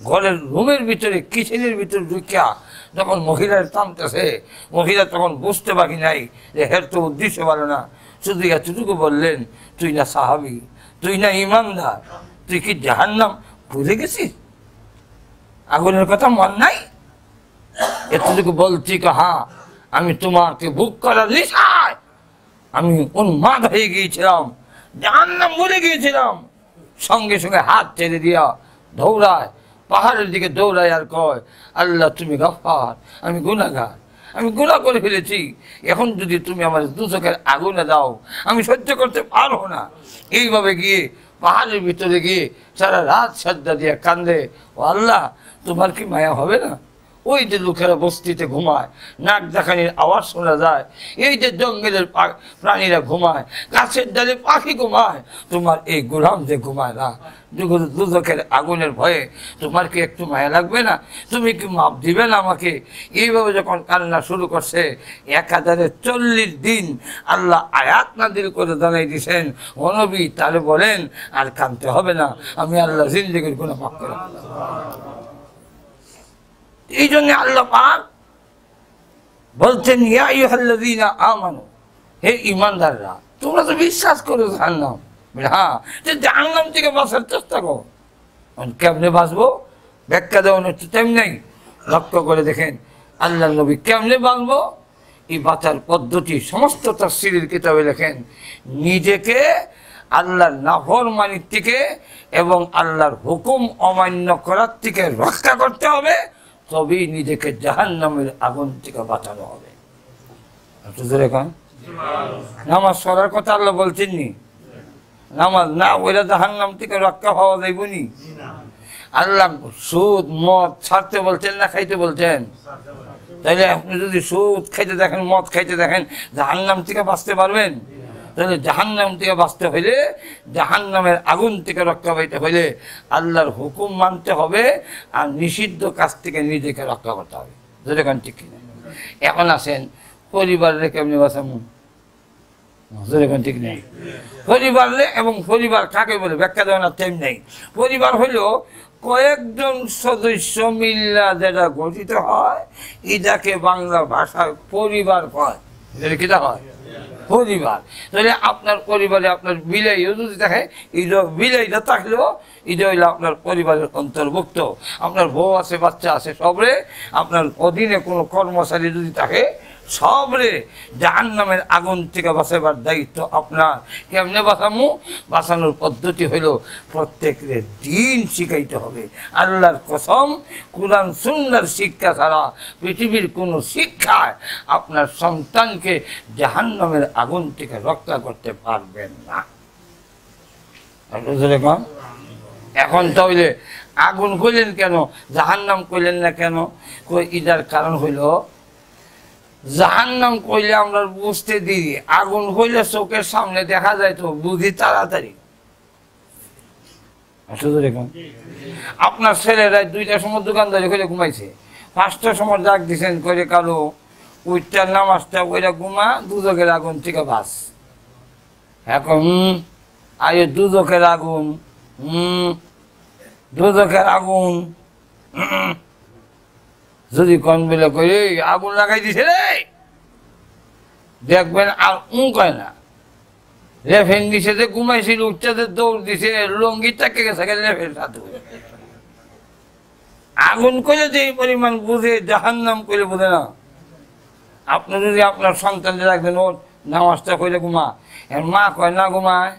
ঘরের রুমের ভিতরে কিচেনের ভিতরে ঢুকিয়া যখন মহিলার টানতেছে, মহিলা তখন বুঝতে পারি নাই যে হের তো উদ্দেশ্য ভালো না, শুধু এতটুকু বললেন, তুই না সাহাবী, তুই না ইমানদার, তুই কি জাহান্নাম ভুলে গেছিস? আগুনের কথা মন নাই? এতটুকু বলছি, হ্যাঁ, আমি তোমাকে বুক করার লিসায় আমি উন্মাদ হয়ে গিয়েছিলাম, জাহান্নাম ভুলে গিয়েছিলাম। সঙ্গে সঙ্গে হাত ছেড়ে দিয়া দৌড়ায়, পাহাড়ের দিকে দৌড়ায় আর কয়, আল্লাহ তুমি গফফার, আমি গুনাহগার, আমি গুনাহ করে ফেলেছি, এখন যদি তুমি আমার দুচোখের আগুনে দাও আমি সহ্য করতে পারবো না। এইভাবে গিয়ে পাহাড়ের ভিতরে গিয়ে সারা রাত সাজদা দিয়ে কান্দে, ও আল্লাহ তোমার কি মায়া হবে না? ওই যে লোকেরা বস্তিতে ঘুমায়, নাক দেখানির আওয়াজ শোনা যায়, এই যে জঙ্গলের প্রাণীরা ঘুমায়, গাছের ডালে পাখি ঘুমায়, তোমার এই গোলাম যে ঘুমায় না, দুদকের আগুনের ভয়ে তোমার কি একটু মায়া লাগবে না? তুমি কি মাপ দিবে না আমাকে? এইভাবে যখন কান্না শুরু করছে, 1040 দিন আল্লাহ আয়াত নাযিল করে জানাই দিয়েছেন, ও নবী তাহলে বলেন আর কাঁদতে হবে না, আমি আল্লাহ জিন্দেগির গুনাহ মাফ করে দিলাম। এই জন্য আল্লাহ পাক বলছেন, ইয়া আইয়ুহাল্লাযীনা আমানু, হে ঈমানদাররা, তোমরা তো বিশ্বাস করো জাহান্নাম, হ্যাঁ, যে জাহান্নাম থেকে বাঁচার চেষ্টা করো। কেমনে বাঁচবো? ব্যাখ্যা দেওয়ার একটু টাইম নেই, লক্ষ্য করে দেখেন আল্লাহ নবী কেমনে বাঁচবো, এই বাঁচার পদ্ধতি সমস্ত তাফসীরের কিতাবে লেখেন, নিজেকে আল্লাহর নাফরমানির থেকে এবং আল্লাহর হুকুম অমান্য করার থেকে রক্ষা করতে হবে, তবেই নিজেকে জাহান্নামের আগুন থেকে বাঁচানো হবে। নামাজ পড়ার কথা আল্লাহ বলছেন নি? নামাজ না ওইটা জাহান্নাম থেকে রক্ষা পাওয়া যাইব নি? আল্লাহ সুদ মদ ছাড়তে বলছেন না খাইতে বলছেন? তাইলে আপনি যদি সুদ খাইতে দেখেন, মদ খাইতে দেখেন, জাহান্নাম থেকে বাঁচতে পারবেন? তাহলে জাহান্নাম থেকে বাঁচতে হইলে, জাহান্নামের আগুন থেকে রক্ষা পাইতে হইলে আল্লাহর হুকুম মানতে হবে আর নিষিদ্ধ কাজ থেকে নিজেকে রক্ষা করতে হবে। যেরকম ঠিক কিনা? এখন আসেন পরিবারে কেমনি বাঁচাবো? যেরকম ঠিক নেই পরিবারে, এবং পরিবার কাকে বলে ব্যাখ্যা দেওয়ার টাইম নেই। পরিবার হইল কয়েকজন সদস্য মিল্লা যেটা গঠিত হয়, এটাকে বাংলা ভাষায় পরিবার কয়। এটা কিটা হয়? পরিবার। তাহলে আপনার পরিবারে আপনার বিলাইও যদি থাকে, এটা বিলাইটা থাকলেও এটা হইলে আপনার পরিবারের অন্তর্ভুক্ত। আপনার বউ আছে, বাচ্চা আছে, সবরে আপনার অধীনে কোনো কর্মচারী যদি থাকে, সবরে জাহান্নামের আগুন থেকে বাঁচাবার দায়িত্ব আপনার। কেমনে বাঁচামু? বাঁচানোর পদ্ধতি হইল প্রত্যেকের দিন শিখাইতে হবে। আল্লাহর কসম, কুরআন সুন্নাহর শিক্ষা ছাড়া পৃথিবীর কোনো শিক্ষায় আপনার সন্তানকে জাহান্নামের আগুন থেকে রক্ষা করতে পারবেন না। এখন তাহলে আগুন কইলেন কেন, জাহান্নাম কইলেন না কেন? ইটার কারণ হইল, জাহান্নাম কইলে আমরা বুঝতে দিই, আগুন কইলে চোখের সামনে দেখা যায় তো বুঝি তাড়াতাড়ি। আপনার ছেলেরা 2টার সময় দোকানদারি করে ঘুমাইছে, 5টার সময় ডাক দিচ্ছেন করে কালো ওইটার নামাজটা ওইটা ঘুমা, দুদকের আগুন থেকে বাস। এখন আরে দুদকের আগুন, দুদকের আগুন, যদি কন বেলা করে আগুন লাগাই দিছে রে, দেখবেন আর কয় না, রেফেন দিছে যে ঘুমাইছিল, উচ্চাদের দৌড় দিছে, লঙ্গি চাকে গেছে রেফের সাথে। আগুন কইলে যে পরিমাণ বুঝে, জাহান্নাম কইলে বুঝে না। আপনি যদি আপনার সন্তানদের রাখবেন, ওর নামাজটা কইলে ঘুমা, এর মা কয় না ঘুমায়,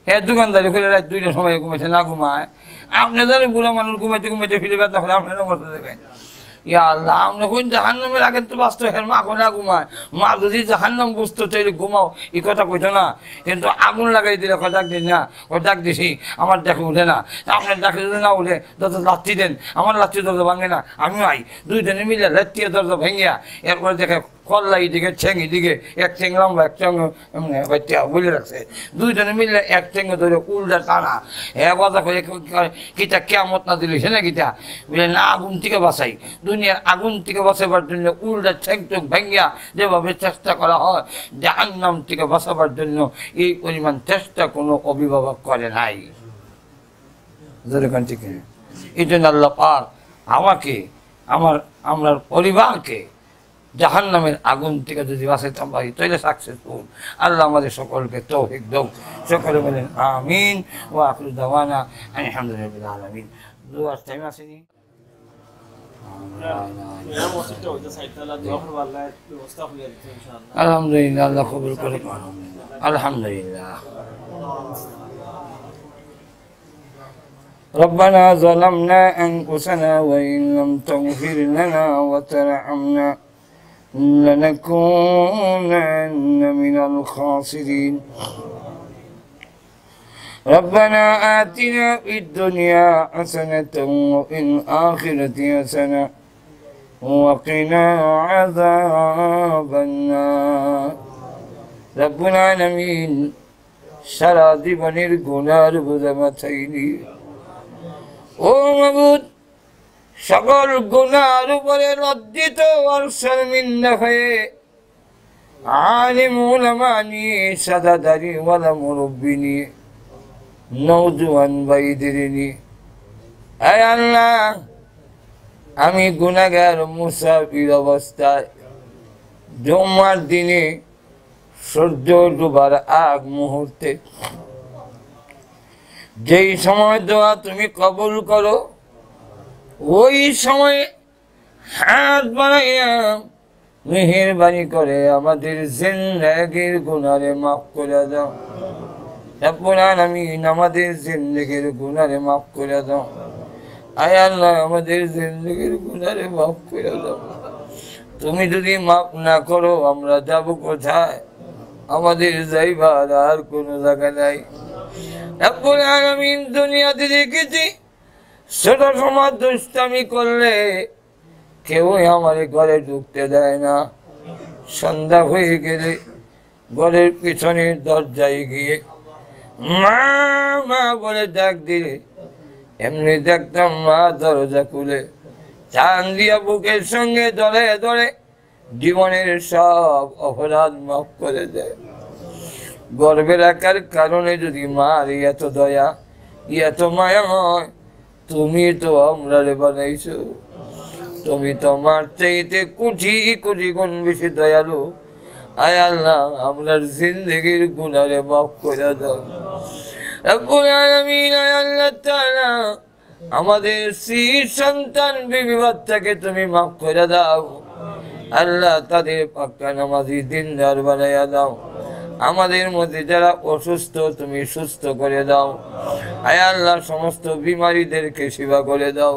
হ্যাঁ দোকানদারি করে রাত 2টার সময় ঘুমাইছে না ঘুমায়, আপনি ধরে বুড়া মানুষ ঘুমাইতে ঘুমাইতে ফিরে ব্যথা করে আপনি নামাজটা দেবেন। ইয়া আল্লাহ, আমরা কোন জাহান্নামের আগে তো বাঁচতো, হ্যাঁ মা কোন না ঘুমায়, মা যদি জাহান্নাম বুঝতো তাইলে ঘুমাও, এই কথা কইতো না। কিন্তু আগুন লাগাই দিলে কয় ডাক দিন না, ওই ডাক দিছি আমার ডাকে উঠে না, আপনার ডাকে যদি না উঠে দরজা লাথি দেন, আমার লাথি দরজা ভাঙে না, আমিও আই, 2জনে মিলে লাথিয়ে দরজা ভেঙিয়া, এরপরে দেখে কল্লা এদিকে ঠেং এদিকে, এক ঠেং লম্বা এক ঠেং বলে রাখছে, 2জনে মিলে এক ঠেঙে ধরে উল্টা টানা, এক কথা করে কিতা কেমত না দিল সে না কিতা বলে না, আগুন থেকে বাঁচাই, দুনিয়ার আগুন থেকে বাঁচাবার জন্য উল্টা ঠেং ঠেক ভেঙিয়া যেভাবে চেষ্টা করা হয়, জাহান্নাম থেকে বাঁচাবার জন্য এই পরিমাণ চেষ্টা কোনো অভিভাবক করে নাই। এই জন্য আল্লাহ পাক আমাকে, আমার পরিবারকে জাহান্নামের আগুন থেকে যদি বাঁচাইতাম পারি তাহলে সাকসেসফুল। আল্লাহ আমাদের সকলকে তৌফিক দাও। সকলে বলেন আমিন। ওয়া আখিরু দাওয়ানা আলহামদুলিল্লাহি রাব্বিল আলামিন। দুয়ার টাইম আসেনি? আলহামদুলিল্লাহ, আল্লাহ কবুল করে। আলহামদুলিল্লাহ। ربنا ظلمنا أنفسنا وإن لم تغفر لنا وترحمنا لنكونن من الخاسرين ربنا آتنا في الدنيا حسنة وفي الآخرة حسنة وقنا عذاب النار رب العالمين সারা জীবনের গুনার বোঝা মাথায় নিয়ে ও মাবুদ সকল গুনার উপরে লজ্জিত আর শর্মিন্দা হয়ে আলিম উলামা নিয়ে সাদাদারি ওয়ালা মুরব্বি নিয়ে নওজোয়ান ভাইদের নিয়ে আয় আল্লাহ আমি গুনাহগার মুসাফির অবস্থায় জুমার দিনে সূর্য ডুবার আগ মুহূর্তে যেই সময় দোয়া তুমি কবুল করো ওই সময়ে হাত বাড়াইয়া মেহেরবানি করে আমাদের জিন্দেগির গুনাহে মাফ করে দাও রব্বুল আলামিন আমাদের জিন্দেগির গুনাহে মাফ করে দাও আয় আল্লাহ আমাদের জিন্দেগির গুনাহে মাফ করে দাও তুমি যদি মাফ না করো আমরা যাব কোথায় আমাদের যাইবার আর কোনো জায়গা নাই রব্বুল আলামিন দুনিয়াতে দেখেছি ছোট সময় দুষ্টামি করলে কেউই আমার ঘরে ঢুকতে দেয় না সন্ধ্যা হয়ে গেলে ঘরের পিছনের দরজায় গিয়ে মা মা বলে ডাক দিলে এমনি দেখতাম মা দরজা খুলে চান দিয়া বুকের সঙ্গে ধরে ধরে জীবনের সব অপরাধ মাফ করে দেয় গর্বে রাখার কারণে যদি মার এত দয়া এত মায়া হয় তুমি তো আমরা বানাইছো তুমি তোমার চাইতে কোটি কোটি গুণ বেশি দয়ালু আয় আল্লাহ আমরার জিন্দেগির গুনাহে মাফ করে দাও রব্বুল আলামিন আয় আল্লাহ তাআলা আমাদের সন্তান বিবি বাচ্চাকে তুমি মাফ করে দাও আল্লাহ তাদের পাক্কা নামাজি দিনদার বানাইয়া দাও আমাদের মধ্যে যারা অসুস্থ তুমি সুস্থ করে দাও আয় আল্লাহ সমস্ত বিমারীদেরকে সেবা করে দাও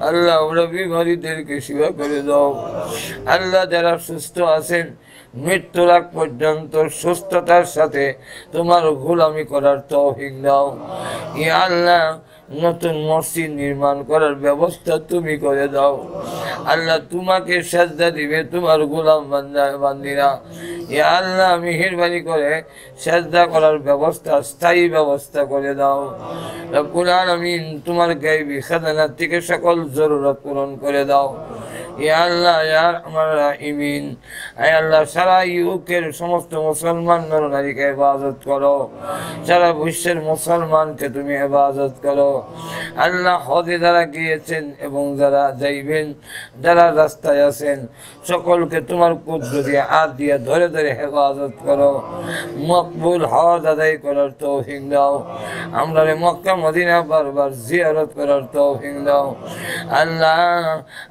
আল্লাহ আমরা বিমারীদেরকে সেবা করে দাও আল্লাহ যারা সুস্থ আছেন মৃত্যুর আগ পর্যন্ত সুস্থতার সাথে তোমার গোলামি করার তৌফিক দাও ইয়া আল্লাহ নতুন মসজিদ নির্মাণ করার ব্যবস্থা তুমি করে দাও আল্লাহ তোমাকে সাজদা দিবে তোমার গোলাম বান্দিরা ইয়া আল্লাহ মেহেরবানি করে সাজদা করার ব্যবস্থা স্থায়ী ব্যবস্থা করে দাও রব্বুল আলামিন তোমার গায়বী খাজানা থেকে সকল জরুরত পূরণ করে দাও ইয়া আল্লাহ ইয়া আরহামার রাহিমিন আয় আল্লাহ সারা ইউকের সমস্ত মুসলমান নরনারীকে ইবাদত করো সারা বিশ্বের মুসলমানকে তুমি ইবাদত করো আল্লাহ হজে যারা গিয়েছেন এবং যারা যাইবেন যারা রাস্তায় আছেন সকলকে তোমার কুদরতি হাত দিয়ে ধরে ধরে হেফাজত করো মকবুল হজ আদায় করার তৌফিক দাও আমরা মক্কা মদিনা বারবার জিয়ারত করার তৌফিক দাও আল্লাহ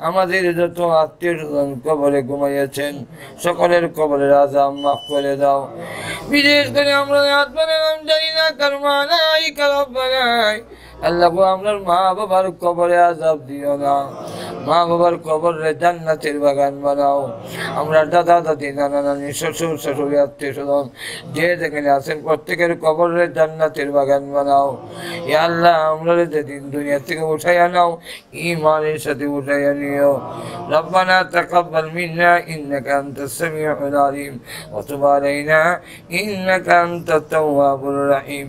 আমাদের যত আত্মীয় স্বজন কবরে ঘুমাইয়াছেন সকলের কবরের আযাব মাফ করে দাও বিশেষ করে আমরা আত্মার নাম জানি না কার মা নাই কার আব্বা নাই আল্লাহ আমরার মা বাবার কবরে আযাব দিও না মা বাবার কবরে জান্নাতের বাগান বানাও আমরা দাদা দাদি নানা নানি শ্বশুর শাশুড়ি আত্মীয় স্বজন যে যেখানে আছেন প্রত্যেকের কবরে জান্নাতের বাগান বানাও ইয়া আল্লাহ আমরা যেদিন দুনিয়া থেকে উঠাইয়া নাও ঈমানের সাথে উঠাইয়া নিও রব্বানা তাকাব্বাল মিন্না ইন্নাকা আনতাস সামিউল আলিম ওয়া তুব আলাইনা ইন্নাকা আনতাত তাওয়াবুর রহিম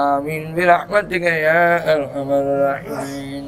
আমিন বিরহমাতিকা ইয়া আরহামার রাহিমিন